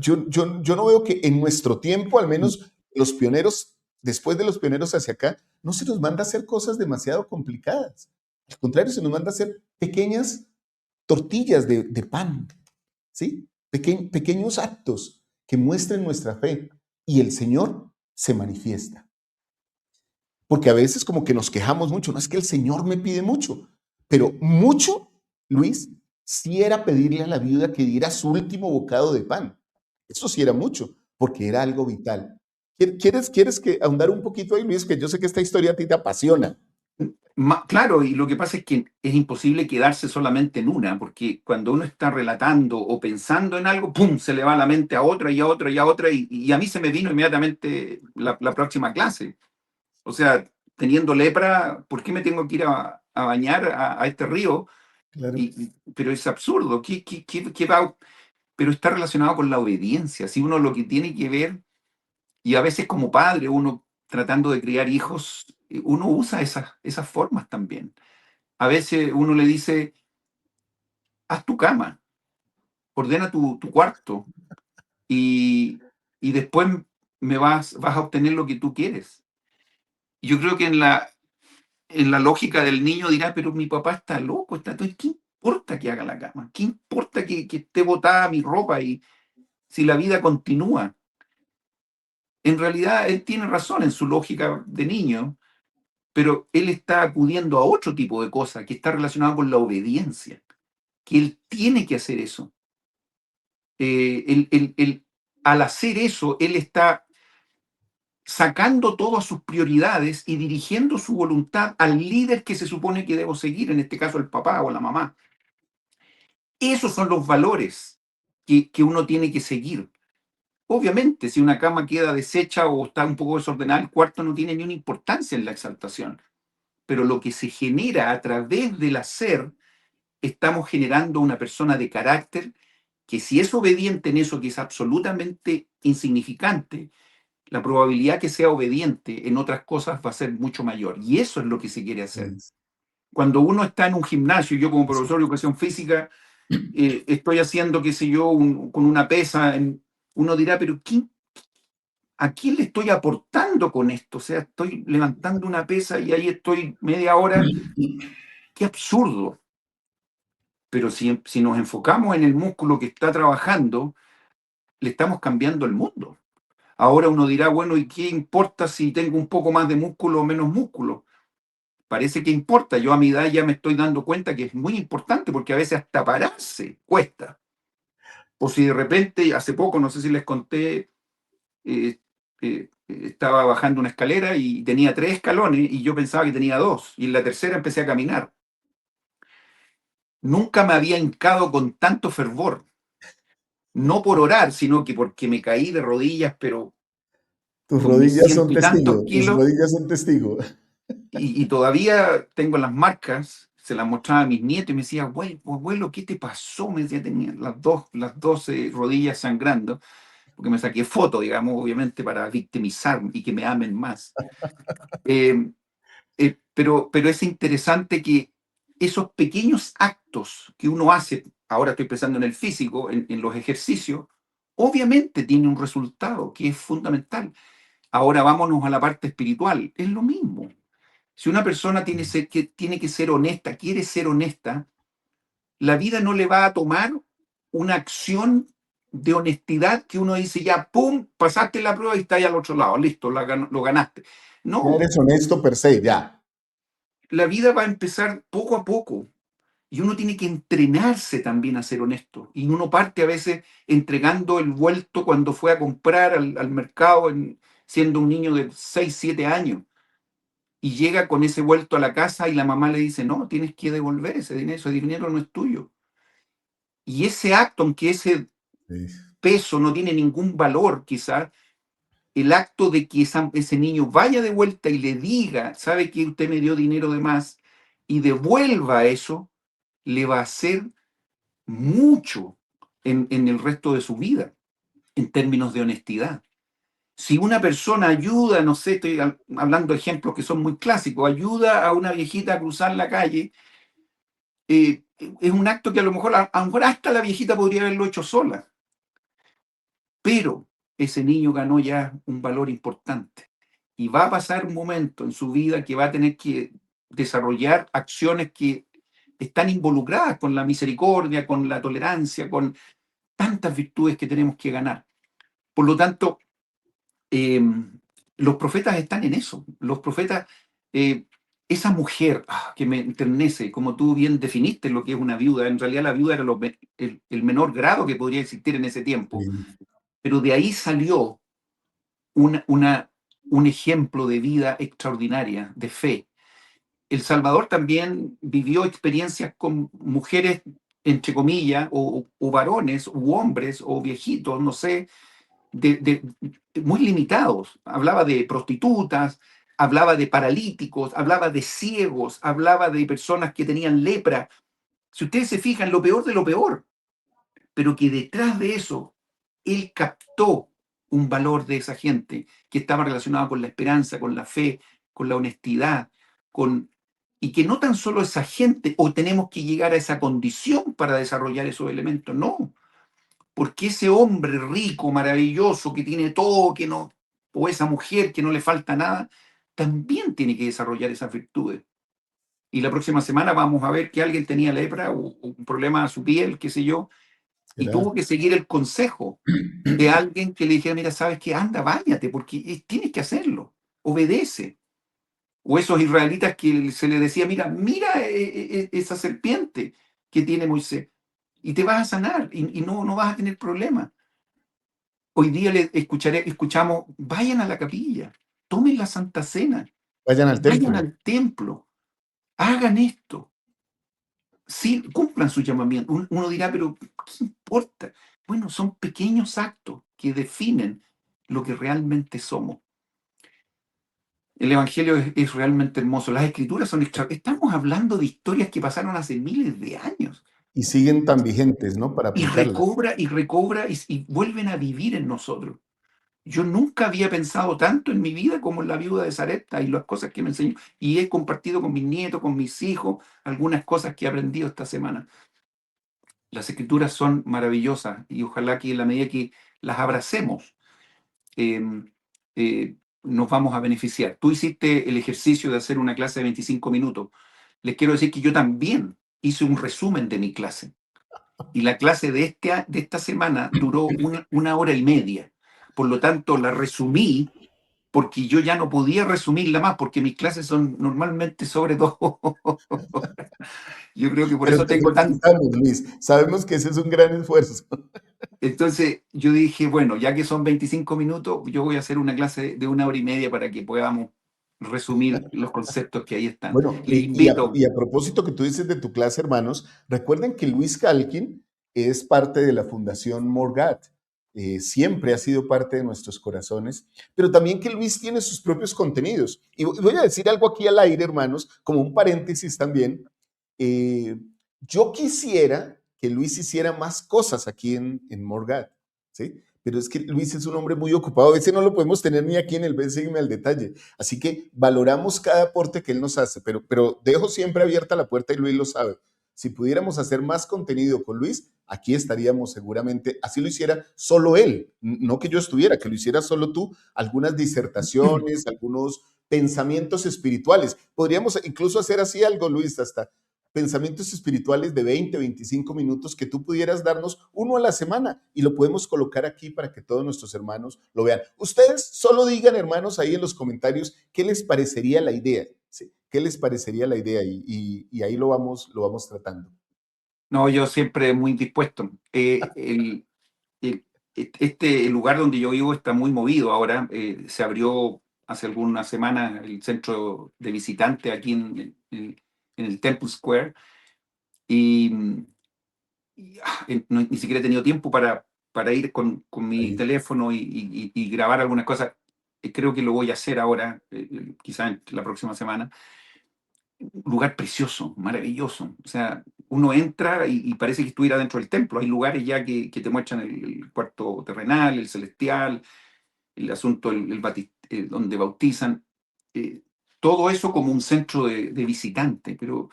B: no veo que en nuestro tiempo, al menos los pioneros, después de los pioneros hacia acá, no se nos manda a hacer cosas demasiado complicadas. Al contrario, se nos manda a hacer pequeñas tortillas de pan, ¿sí? Pequeños actos que muestren nuestra fe y el Señor se manifiesta. Porque a veces como que nos quejamos mucho, no es que el Señor me pide mucho, pero mucho, Luis, sí era pedirle a la viuda que diera su último bocado de pan. Eso sí era mucho, porque era algo vital. ¿Quieres que ahondar un poquito ahí, Luis? Que yo sé que esta historia a ti te apasiona.
C: Claro, y lo que pasa es que es imposible quedarse solamente en una, porque cuando uno está relatando o pensando en algo, ¡pum!, se le va la mente a otra y a otra y a otra, y a mí se me vino inmediatamente la próxima clase. O sea, teniendo lepra, ¿por qué me tengo que ir a bañar a este río?
B: Claro.
C: Pero es absurdo, ¿qué va? Pero está relacionado con la obediencia. Si uno lo que tiene que ver, y a veces como padre, uno tratando de criar hijos, uno usa esas formas también. A veces uno le dice, haz tu cama, ordena tu cuarto y después vas a obtener lo que tú quieres. Y yo creo que en la lógica del niño dirá, pero mi papá está loco, ¿qué importa que haga la cama? ¿Qué importa que esté botada mi ropa y si la vida continúa? En realidad él tiene razón en su lógica de niño, pero él está acudiendo a otro tipo de cosa que está relacionado con la obediencia, que él tiene que hacer eso. Al hacer eso, él está sacando todas sus prioridades y dirigiendo su voluntad al líder que se supone que debo seguir, en este caso el papá o la mamá. Esos son los valores que uno tiene que seguir. Obviamente, si una cama queda deshecha o está un poco desordenada, el cuarto no tiene ni una importancia en la exaltación. Pero lo que se genera a través del hacer, estamos generando una persona de carácter que si es obediente en eso que es absolutamente insignificante, la probabilidad que sea obediente en otras cosas va a ser mucho mayor. Y eso es lo que se quiere hacer. Cuando uno está en un gimnasio, yo como profesor de educación física, estoy haciendo, qué sé yo, con una pesa, uno dirá, pero ¿a quién le estoy aportando con esto? O sea, estoy levantando una pesa y ahí estoy media hora. ¡Qué absurdo! Pero si nos enfocamos en el músculo que está trabajando, le estamos cambiando el mundo. Ahora uno dirá, bueno, ¿y qué importa si tengo un poco más de músculo o menos músculo? Parece que importa. Yo a mi edad ya me estoy dando cuenta que es muy importante porque a veces hasta pararse cuesta. O si de repente, hace poco, no sé si les conté, estaba bajando una escalera y tenía 3 escalones y yo pensaba que tenía 2. Y en la tercera empecé a caminar. Nunca me había hincado con tanto fervor. No por orar, sino que porque me caí de rodillas, pero
B: Tus
C: con mis
B: rodillas son
C: ciento y tantos
B: testigo, tus
C: kilos,
B: rodillas son testigo.
C: y todavía tengo las marcas, se las mostraba a mis nietos y me decía, abuelo, abuelo, ¿qué te pasó? Me decía, tenía las dos rodillas sangrando, porque me saqué foto, digamos, obviamente para victimizar y que me amen más. Eh, pero es interesante que esos pequeños actos que uno hace, ahora estoy pensando en el físico, en los ejercicios, obviamente tiene un resultado que es fundamental. Ahora vámonos a la parte espiritual, es lo mismo. Si una persona tiene que ser honesta, quiere ser honesta, la vida no le va a tomar una acción de honestidad que uno dice, ya, pum, pasaste la prueba y está ahí al otro lado, listo, lo ganaste.
B: Ya
C: No,
B: eres honesto per se, ya.
C: la vida va a empezar poco a poco y uno tiene que entrenarse también a ser honesto. Y uno parte a veces entregando el vuelto cuando fue a comprar al mercado siendo un niño de 6 7 años. Y llega con ese vuelto a la casa y la mamá le dice, no, tienes que devolver ese dinero no es tuyo. Y ese acto, aunque ese
B: Sí.
C: peso no tiene ningún valor quizás, el acto de que ese niño vaya de vuelta y le diga, sabe que usted me dio dinero de más y devuelva eso, le va a hacer mucho en el resto de su vida, en términos de honestidad. Si una persona ayuda, no sé, estoy hablando de ejemplos que son muy clásicos, ayuda a una viejita a cruzar la calle, es un acto que a lo mejor hasta la viejita podría haberlo hecho sola, pero ese niño ganó ya un valor importante. Y va a pasar un momento en su vida que va a tener que desarrollar acciones que están involucradas con la misericordia, con la tolerancia, con tantas virtudes que tenemos que ganar. Por lo tanto, eh, los profetas están en eso. Los profetas, eh, esa mujer que me enternece, como tú bien definiste lo que es una viuda, en realidad la viuda era el menor grado que podría existir en ese tiempo,
B: Sí.
C: pero de ahí salió una, una, un ejemplo de vida extraordinaria, de fe. El Salvador también vivió experiencias con mujeres, entre comillas, o varones, u hombres, o viejitos, no sé, muy limitados. Hablaba de prostitutas, hablaba de paralíticos, hablaba de ciegos, hablaba de personas que tenían lepra. Si ustedes se fijan, lo peor de lo peor, pero que detrás de eso, él captó un valor de esa gente que estaba relacionado con la esperanza, con la fe, con la honestidad, y que no tan solo esa gente, o tenemos que llegar a esa condición para desarrollar esos elementos, no, porque ese hombre rico, maravilloso, que tiene todo, que no, o esa mujer que no le falta nada, también tiene que desarrollar esas virtudes. Y la próxima semana vamos a ver que alguien tenía lepra o un problema a su piel, qué sé yo, y
B: ¿Será?
C: tuvo que seguir el consejo de alguien que le dijera, mira, sabes qué, anda, báñate, porque tienes que hacerlo, obedece. O esos israelitas que se le decía, mira esa serpiente que tiene Moisés, y te vas a sanar, y no vas a tener problemas. Hoy día escuchamos, vayan a la capilla, tomen la Santa Cena,
B: Vayan al
C: vayan
B: templo.
C: al templo, hagan esto, sí, cumplan su llamamiento. Uno dirá, pero ¿qué importa? Bueno, son pequeños actos que definen lo que realmente somos. El Evangelio es realmente hermoso. Las escrituras son extraordinarias. Estamos hablando de historias que pasaron hace miles de años
B: Y siguen tan vigentes, ¿no? Para
C: y
B: aplicarlas.
C: recobra y vuelven a vivir en nosotros. Yo nunca había pensado tanto en mi vida como en la viuda de Sarepta y las cosas que me enseñó. Y he compartido con mis nietos, con mis hijos, algunas cosas que he aprendido esta semana. Las escrituras son maravillosas y ojalá que en la medida que las abracemos, eh, nos vamos a beneficiar. Tú hiciste el ejercicio de hacer una clase de 25 minutos. Les quiero decir que yo también hice un resumen de mi clase. Y la clase de esta semana duró una hora y media. Por lo tanto, la resumí porque yo ya no podía resumirla más, porque mis clases son normalmente sobre 2 horas. Yo creo que por
B: Pero
C: eso
B: te
C: tengo tan...
B: felicitamos, Luis. Sabemos que ese es un gran esfuerzo.
C: Entonces yo dije, bueno, ya que son 25 minutos, yo voy a hacer una clase de 1 hora y media para que podamos resumir los conceptos que ahí están.
B: Bueno,
C: Les invito.
B: y a propósito que tú dices de tu clase, hermanos, recuerden que Luis Calkin es parte de la Fundación Morgat. Siempre ha sido parte de nuestros corazones, pero también que Luis tiene sus propios contenidos. Y voy a decir algo aquí al aire, hermanos, como un paréntesis también. Eh, yo quisiera que Luis hiciera más cosas aquí en Morgat, ¿sí? Pero es que Luis es un hombre muy ocupado, a veces no lo podemos tener ni aquí en el Ven, Sígueme al Detalle. Así que valoramos cada aporte que él nos hace, pero dejo siempre abierta la puerta y Luis lo sabe. Si pudiéramos hacer más contenido con Luis, aquí estaríamos seguramente, así lo hiciera solo él, no que yo estuviera, que lo hiciera solo tú, algunas disertaciones, algunos pensamientos espirituales. Podríamos incluso hacer así algo, Luis, hasta pensamientos espirituales de 20, 25 minutos que tú pudieras darnos uno a la semana y lo podemos colocar aquí para que todos nuestros hermanos lo vean. Ustedes solo digan, hermanos, ahí en los comentarios qué les parecería la idea, ¿sí? ¿Qué les parecería la idea? Y ahí lo vamos tratando.
C: No, yo siempre muy dispuesto. El lugar donde yo vivo está muy movido ahora. Se abrió hace algunas semanas el centro de visitantes aquí en el Temple Square y, ni siquiera he tenido tiempo para ir con mi
B: Ahí.
C: teléfono y grabar algunas cosas. Creo que lo voy a hacer ahora, quizás la próxima semana. Un lugar precioso, maravilloso. O sea, uno entra y parece que estuviera dentro del templo. Hay lugares ya que te muestran el cuarto terrenal, el celestial, el asunto donde bautizan. eh, Todo eso como un centro de visitante, pero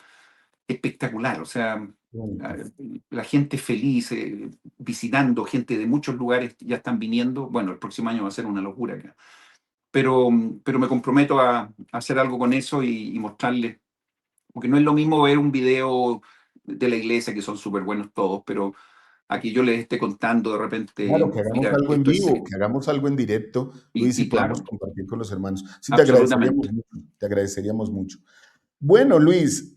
C: espectacular. O sea,
B: Bonito.
C: ah, la gente feliz, visitando, gente de muchos lugares ya están viniendo. Bueno, el próximo año va a ser una locura acá. Pero me comprometo a hacer algo con eso y mostrarles, porque no es lo mismo ver un video de la iglesia, que son súper buenos todos, pero aquí yo les esté contando de
B: Claro,
C: repente,
B: que hagamos
C: mira,
B: algo en
C: esto es
B: vivo,
C: serio.
B: que hagamos algo en directo, Luis, y podamos
C: Claro,
B: compartir con los hermanos. Sí,
C: absolutamente.
B: te agradeceríamos mucho. Bueno, Luis,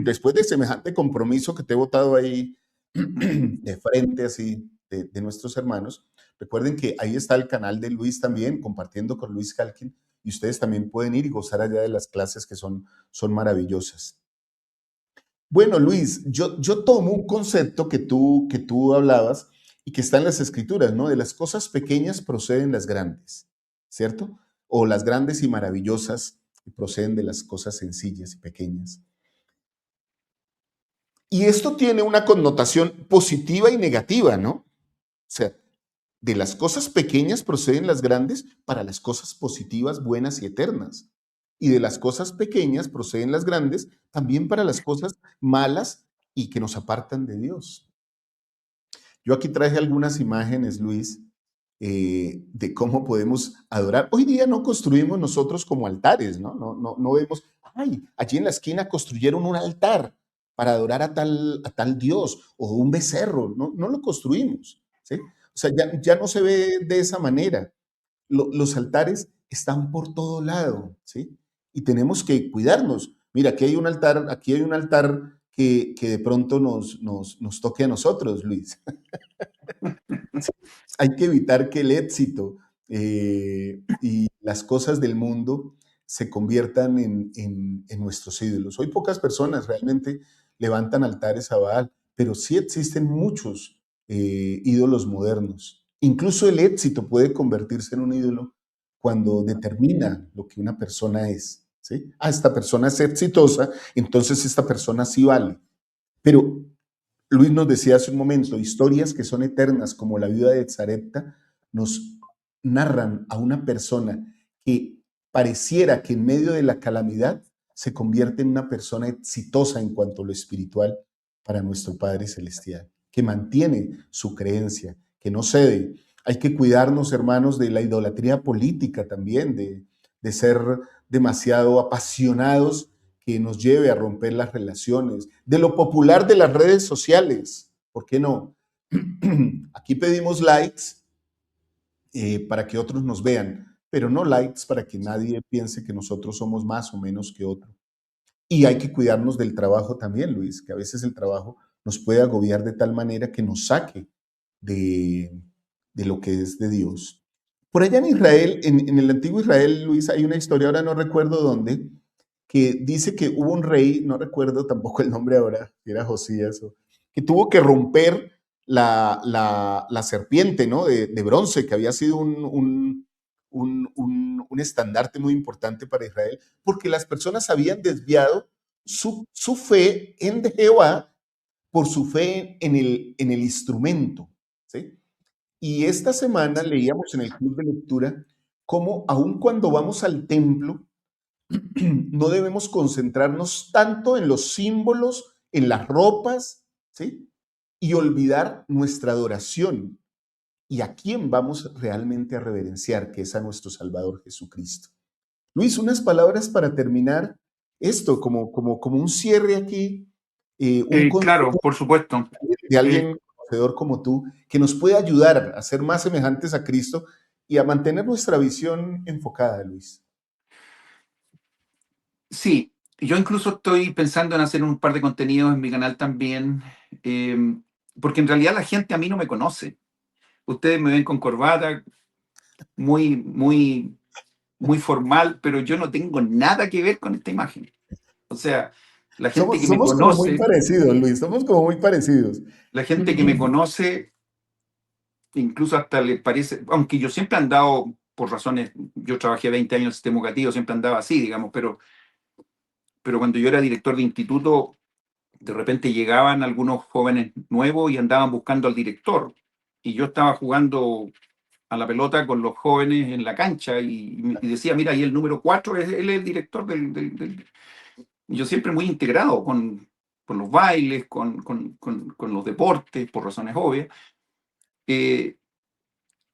B: después de semejante compromiso que te he votado ahí de frente, así, de nuestros hermanos, recuerden que ahí está el canal de Luis también, compartiendo con Luis Calkin, y ustedes también pueden ir y gozar allá de las clases que son maravillosas. Bueno, Luis, yo tomo un concepto que tú hablabas y que está en las escrituras, ¿no? De las cosas pequeñas proceden las grandes, ¿cierto? O las grandes y maravillosas proceden de las cosas sencillas y pequeñas. Y esto tiene una connotación positiva y negativa, ¿no? O sea, de las cosas pequeñas proceden las grandes para las cosas positivas, buenas y eternas. Y de las cosas pequeñas proceden las grandes también para las cosas malas y que nos apartan de Dios. Yo aquí traje algunas imágenes, Luis, de cómo podemos adorar. Hoy día no construimos nosotros como altares, ¿no? No vemos, ay, allí en la esquina construyeron un altar para adorar a tal Dios o un becerro. No lo construimos, ¿sí? O sea, ya no se ve de esa manera. Los altares están por todo lado, ¿sí? Y tenemos que cuidarnos. Mira, aquí hay un altar que de pronto nos toque a nosotros, Luis. Hay que evitar que el éxito y las cosas del mundo se conviertan en nuestros ídolos. Hoy pocas personas realmente levantan altares a Baal, pero sí existen muchos ídolos modernos. Incluso el éxito puede convertirse en un ídolo cuando determina lo que una persona es. ¿Sí? Ah, esta persona es exitosa, entonces esta persona sí vale. Pero Luis nos decía hace un momento, historias que son eternas, como la vida de Zarepta, nos narran a una persona que pareciera que en medio de la calamidad se convierte en una persona exitosa en cuanto a lo espiritual para nuestro Padre Celestial, que mantiene su creencia, que no cede. Hay que cuidarnos, hermanos, de la idolatría política también, de ser demasiado apasionados que nos lleve a romper las relaciones, de lo popular de las redes sociales. ¿Por qué no? Aquí pedimos likes para que otros nos vean, pero no likes para que nadie piense que nosotros somos más o menos que otro. Y hay que cuidarnos del trabajo también, Luis, que a veces el trabajo nos puede agobiar de tal manera que nos saque de, de lo que es de Dios. Por allá en Israel, en el antiguo Israel, Luis, hay una historia, ahora no recuerdo dónde, que dice que hubo un rey, no recuerdo tampoco el nombre ahora, si era Josías, que tuvo que romper la serpiente, ¿no? De bronce, que había sido un estandarte muy importante para Israel, porque las personas habían desviado su fe en Jehová por su fe en el instrumento, ¿sí? Y esta semana leíamos en el club de lectura cómo aun cuando vamos al templo, no debemos concentrarnos tanto en los símbolos, en las ropas, ¿sí? Y olvidar nuestra adoración y a quién vamos realmente a reverenciar, que es a nuestro Salvador Jesucristo. Luis, unas palabras para terminar esto, como un cierre aquí, un
C: Claro,
B: consejo
C: por supuesto.
B: de
C: Eh,
B: alguien conocedor como tú, que nos puede ayudar a ser más semejantes a Cristo y a mantener nuestra visión enfocada, Luis.
C: sí, yo incluso estoy pensando en hacer un par de contenidos en mi canal también, eh, porque en realidad la gente a mí no me conoce. Ustedes me ven con corbata, muy, muy, muy formal, pero yo no tengo nada que ver con esta imagen. O sea, la gente que me
B: Somos como muy
C: conoce,
B: parecidos, Luis, somos como muy parecidos.
C: la gente que me conoce, incluso hasta le parece, aunque yo siempre he andado, por razones, yo trabajé 20 años en el sistema educativo, siempre andaba así, digamos, pero cuando yo era director de instituto, de repente llegaban algunos jóvenes nuevos y andaban buscando al director. Y yo estaba jugando a la pelota con los jóvenes en la cancha y decía, mira, y el número 4, él es el director Y yo siempre muy integrado con los bailes, con los deportes, por razones obvias. Eh,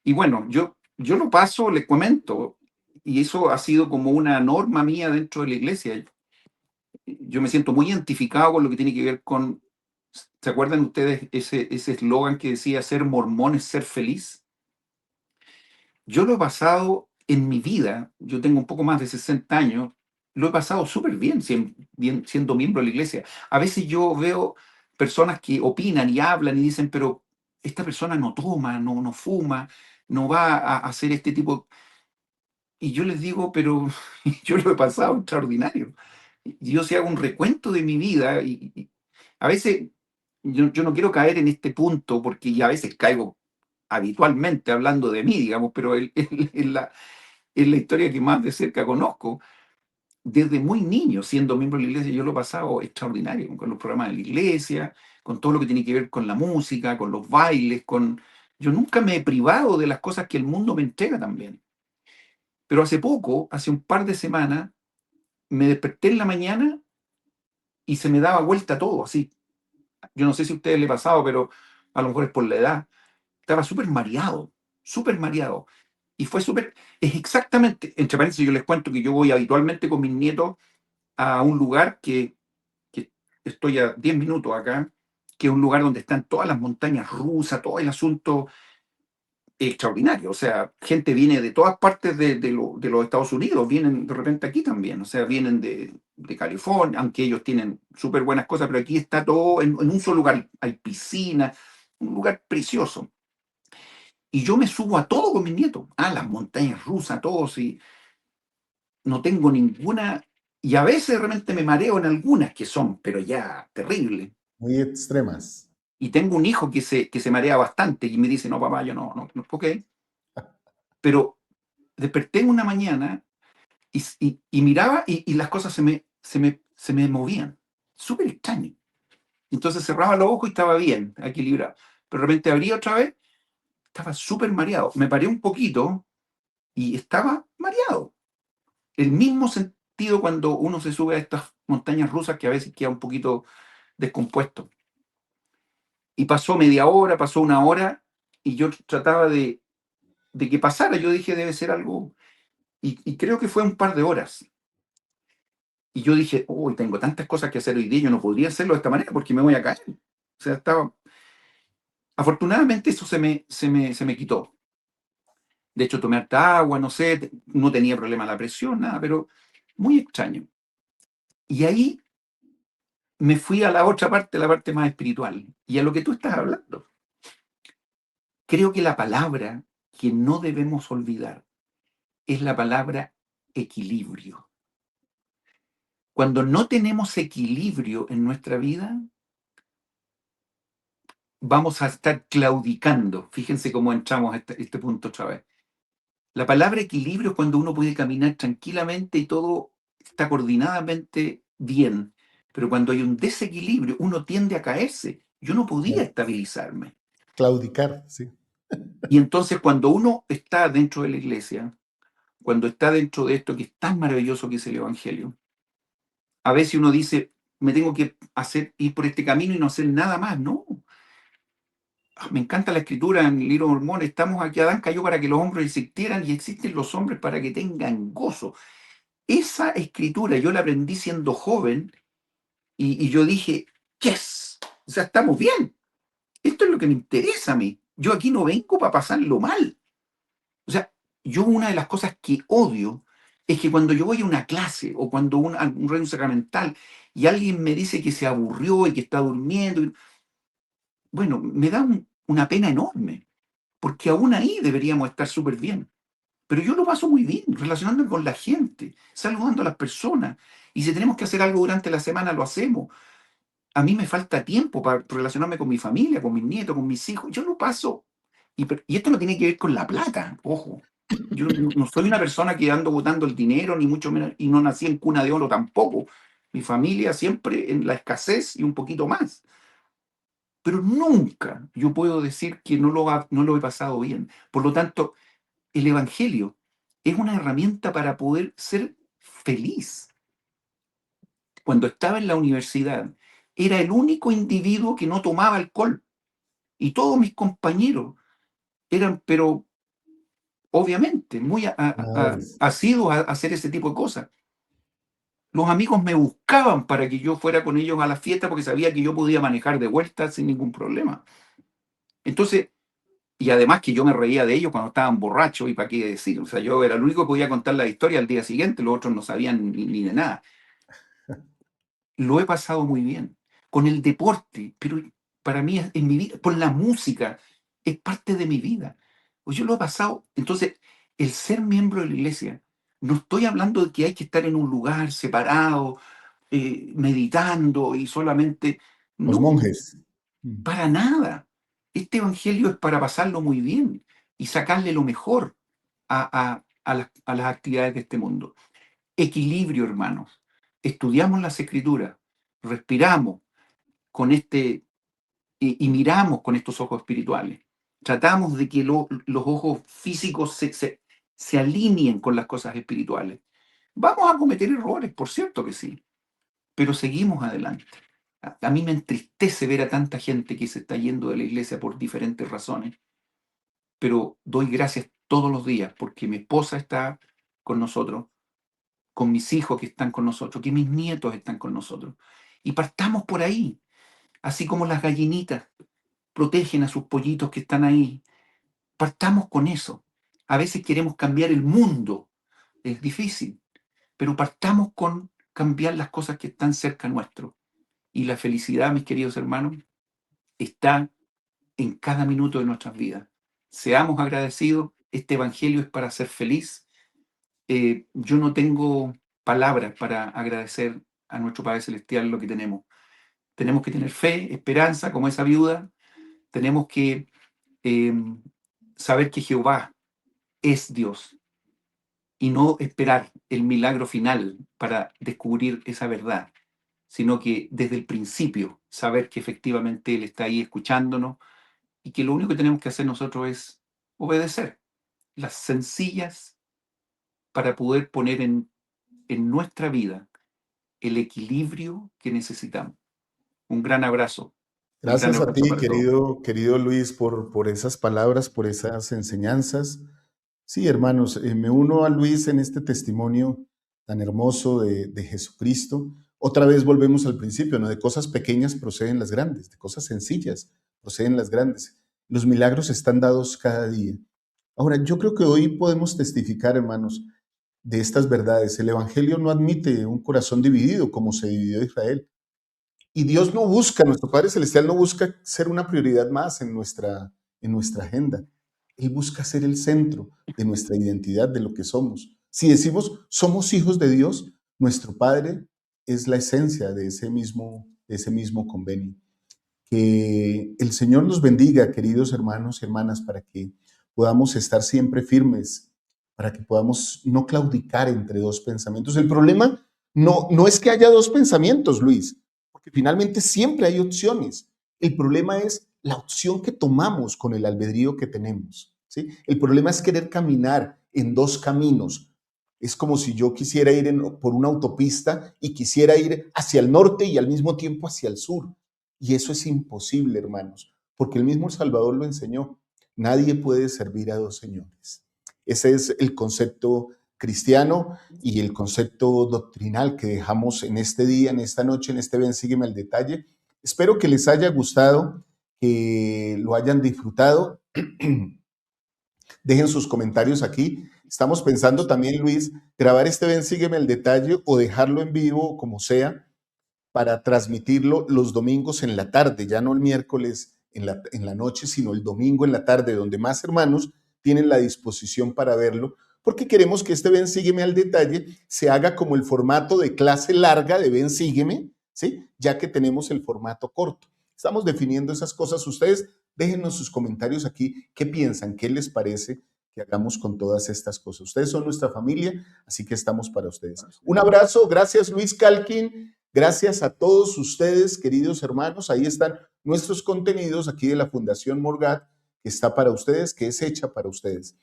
C: y bueno, yo lo paso, les comento, y eso ha sido como una norma mía dentro de la iglesia. Yo me siento muy identificado con lo que tiene que ver con, ¿se acuerdan ustedes ese eslogan que decía ser mormón es ser feliz? Yo lo he pasado en mi vida, yo tengo un poco más de 60 años, lo he pasado súper bien, siendo miembro de la iglesia. A veces yo veo personas que opinan y hablan y dicen, pero esta persona no toma, no fuma, no va a hacer este tipo. Y yo les digo, pero yo lo he pasado extraordinario. Y yo si hago un recuento de mi vida y a veces yo no quiero caer en este punto porque ya a veces caigo habitualmente hablando de mí, digamos, pero es la historia que más de cerca conozco. Desde muy niño, siendo miembro de la iglesia, yo lo he pasado extraordinario con los programas de la iglesia, con todo lo que tiene que ver con la música, con los bailes, con... Yo nunca me he privado de las cosas que el mundo me entrega también. Pero hace poco, hace un par de semanas, me desperté en la mañana y se me daba vuelta todo, así. Yo no sé si a ustedes les ha pasado, pero a lo mejor es por la edad. Estaba súper mareado, súper mareado. Y fue súper, es exactamente, entre paréntesis, yo les cuento que yo voy habitualmente con mis nietos a un lugar que estoy a 10 minutos acá, que es un lugar donde están todas las montañas rusas, todo el asunto extraordinario. O sea, gente viene de todas partes de los Estados Unidos, vienen de repente aquí también. O sea, vienen de California, aunque ellos tienen súper buenas cosas, pero aquí está todo en un solo lugar. Hay piscina, un lugar precioso. Y yo me subo a todo con mis nietos, a las montañas rusas, todos, y no tengo ninguna, y a veces de repente me mareo en algunas que son, pero ya terribles.
B: Muy extremas.
C: Y tengo un hijo que se marea bastante y me dice, no, papá, yo no, ok. Pero desperté una mañana y miraba y las cosas se me movían. Súper extraño. Entonces cerraba los ojos y estaba bien, equilibrado. Pero de repente abría otra vez, estaba súper mareado. Me paré un poquito y estaba mareado. El mismo sentido cuando uno se sube a estas montañas rusas que a veces queda un poquito descompuesto. Y pasó media hora, pasó una hora, y yo trataba de que pasara. Yo dije, debe ser algo. Y creo que fue un par de horas. Y yo dije, uy, tengo tantas cosas que hacer hoy día, yo no podría hacerlo de esta manera porque me voy a caer. O sea, estaba. Afortunadamente eso se me quitó. De hecho, tomé harta agua, no sé, no tenía problema la presión, nada, pero muy extraño. Y ahí me fui a la otra parte, la parte más espiritual, y a lo que tú estás hablando. Creo que la palabra que no debemos olvidar es la palabra equilibrio. Cuando no tenemos equilibrio en nuestra vida, vamos a estar claudicando. Fíjense cómo entramos a este punto otra vez. La palabra equilibrio es cuando uno puede caminar tranquilamente y todo está coordinadamente bien. Pero cuando hay un desequilibrio, uno tiende a caerse. Yo no podía estabilizarme.
B: Claudicar, sí.
C: Y entonces cuando uno está dentro de la iglesia, cuando está dentro de esto que es tan maravilloso que es el Evangelio, a veces uno dice, me tengo que ir por este camino y no hacer nada más. No. Me encanta la escritura en el libro de Mormón. Estamos aquí, Adán cayó para que los hombres existieran y existen los hombres para que tengan gozo. Esa escritura yo la aprendí siendo joven y yo dije, yes, o sea, estamos bien. Esto es lo que me interesa a mí. Yo aquí no vengo para pasarlo mal. O sea, yo una de las cosas que odio es que cuando yo voy a una clase o cuando a un reino sacramental y alguien me dice que se aburrió y que está durmiendo, bueno, me da una pena enorme, porque aún ahí deberíamos estar súper bien. Pero yo lo paso muy bien, relacionándome con la gente, saludando a las personas. Y si tenemos que hacer algo durante la semana, lo hacemos. A mí me falta tiempo para relacionarme con mi familia, con mis nietos, con mis hijos. Yo lo paso. Y esto no tiene que ver con la plata, ojo. Yo no soy una persona que ando botando el dinero, ni mucho menos, y no nací en cuna de oro tampoco. Mi familia siempre en la escasez y un poquito más. Pero nunca yo puedo decir que no lo he pasado bien. Por lo tanto, el Evangelio es una herramienta para poder ser feliz. Cuando estaba en la universidad, era el único individuo que no tomaba alcohol. Y todos mis compañeros eran, pero obviamente, muy
B: Madres.
C: asiduos a hacer ese tipo de cosas. Los amigos me buscaban para que yo fuera con ellos a la fiesta porque sabía que yo podía manejar de vuelta sin ningún problema. Entonces, y además que yo me reía de ellos cuando estaban borrachos y para qué decir. O sea, yo era el único que podía contar la historia al día siguiente, los otros no sabían ni de nada. Lo he pasado muy bien con el deporte, pero para mí en mi vida, con la música, es parte de mi vida. Pues yo lo he pasado. Entonces, el ser miembro de la iglesia, no estoy hablando de que hay que estar en un lugar separado, meditando y solamente.
B: Los
C: No,
B: monjes.
C: para nada. Este evangelio es para pasarlo muy bien y sacarle lo mejor a las actividades de este mundo. Equilibrio, hermanos. Estudiamos las escrituras, respiramos con y miramos con estos ojos espirituales. Tratamos de que los ojos físicos se alineen con las cosas espirituales. Vamos a cometer errores, por cierto que sí, pero seguimos adelante. A mí me entristece ver a tanta gente que se está yendo de la iglesia por diferentes razones, pero doy gracias todos los días porque mi esposa está con nosotros, con mis hijos que están con nosotros, que mis nietos están con nosotros. Y partamos por ahí, así como las gallinitas protegen a sus pollitos que están ahí. Partamos con eso. A veces queremos cambiar el mundo, es difícil, pero partamos con cambiar las cosas que están cerca nuestro. Y la felicidad, mis queridos hermanos, está en cada minuto de nuestras vidas. Seamos agradecidos, este Evangelio es para ser feliz. Yo no tengo palabras para agradecer a nuestro Padre Celestial lo que tenemos. Tenemos que tener fe, esperanza, como esa viuda. Tenemos que eh, saber que Jehová es Dios y no esperar el milagro final para descubrir esa verdad, sino que desde el principio saber que efectivamente Él está ahí escuchándonos y que lo único que tenemos que hacer nosotros es obedecer las sencillas para poder poner en nuestra vida el equilibrio que necesitamos. Un gran abrazo. Un gran
B: Gracias a
C: abrazo
B: ti,
C: para todos.
B: querido Luis, por esas palabras, por esas enseñanzas. Sí, hermanos, me uno a Luis en este testimonio tan hermoso de Jesucristo. Otra vez volvemos al principio, ¿no? De cosas pequeñas proceden las grandes, de cosas sencillas proceden las grandes. Los milagros están dados cada día. Ahora, yo creo que hoy podemos testificar, hermanos, de estas verdades. El Evangelio no admite un corazón dividido como se dividió Israel. Y Dios no busca, nuestro Padre Celestial no busca ser una prioridad más en nuestra agenda. Él busca ser el centro de nuestra identidad, de lo que somos. Si decimos somos hijos de Dios, nuestro Padre es la esencia de ese mismo convenio. Que el Señor nos bendiga, queridos hermanos y hermanas, para que podamos estar siempre firmes, para que podamos no claudicar entre dos pensamientos. El problema no es que haya dos pensamientos, Luis, porque finalmente siempre hay opciones. El problema es la opción que tomamos con el albedrío que tenemos, ¿sí? El problema es querer caminar en dos caminos. Es como si yo quisiera ir por una autopista y quisiera ir hacia el norte y al mismo tiempo hacia el sur. Y eso es imposible, hermanos, porque el mismo Salvador lo enseñó. Nadie puede servir a dos señores. Ese es el concepto cristiano y el concepto doctrinal que dejamos en este día, en esta noche, en este Ven, Sígueme al Detalle. Espero que les haya gustado, que lo hayan disfrutado. Dejen sus comentarios aquí. Estamos pensando también, Luis, grabar este Ven, Sígueme al Detalle o dejarlo en vivo, como sea, para transmitirlo los domingos en la tarde, ya no el miércoles en la noche, sino el domingo en la tarde, donde más hermanos tienen la disposición para verlo, porque queremos que este Ven, Sígueme al Detalle se haga como el formato de clase larga de Ven, Sígueme, ¿sí? Ya que tenemos el formato corto. Estamos definiendo esas cosas. Ustedes déjenos sus comentarios aquí. ¿Qué piensan? ¿Qué les parece que hagamos con todas estas cosas? Ustedes son nuestra familia, así que estamos para ustedes. Un abrazo. Gracias, Luis Calkin. Gracias a todos ustedes, queridos hermanos. Ahí están nuestros contenidos aquí de la Fundación Morgat, que está para ustedes, que es hecha para ustedes.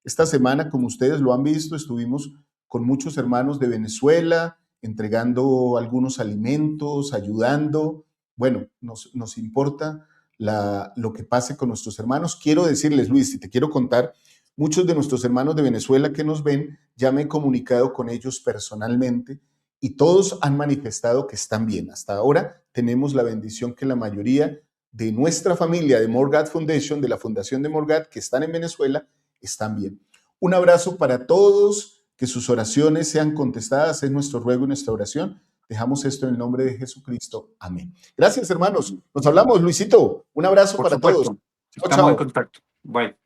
B: Esta semana, como ustedes lo han visto, estuvimos con muchos hermanos de Venezuela, entregando algunos alimentos, ayudando. Bueno, nos importa lo que pase con nuestros hermanos. Quiero decirles, Luis, y te quiero contar, muchos de nuestros hermanos de Venezuela que nos ven, ya me he comunicado con ellos personalmente, y todos han manifestado que están bien. Hasta ahora tenemos la bendición que la mayoría de nuestra familia de Morgat Foundation, de la Fundación de Morgat, que están en Venezuela, están bien. Un abrazo para todos, que sus oraciones sean contestadas, es nuestro ruego y nuestra oración. Dejamos esto en el nombre de Jesucristo. Amén. Gracias, hermanos. Nos hablamos, Luisito. Un abrazo para todos. Chao,
C: Estamos
B: chao.
C: en contacto. Bye.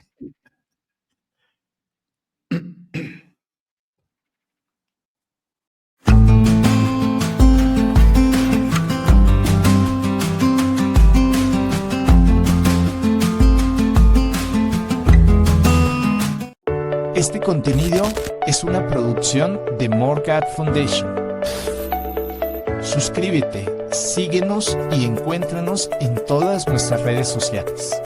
A: Este contenido es una producción de Morgat Foundation. Suscríbete, síguenos y encuéntranos en todas nuestras redes sociales.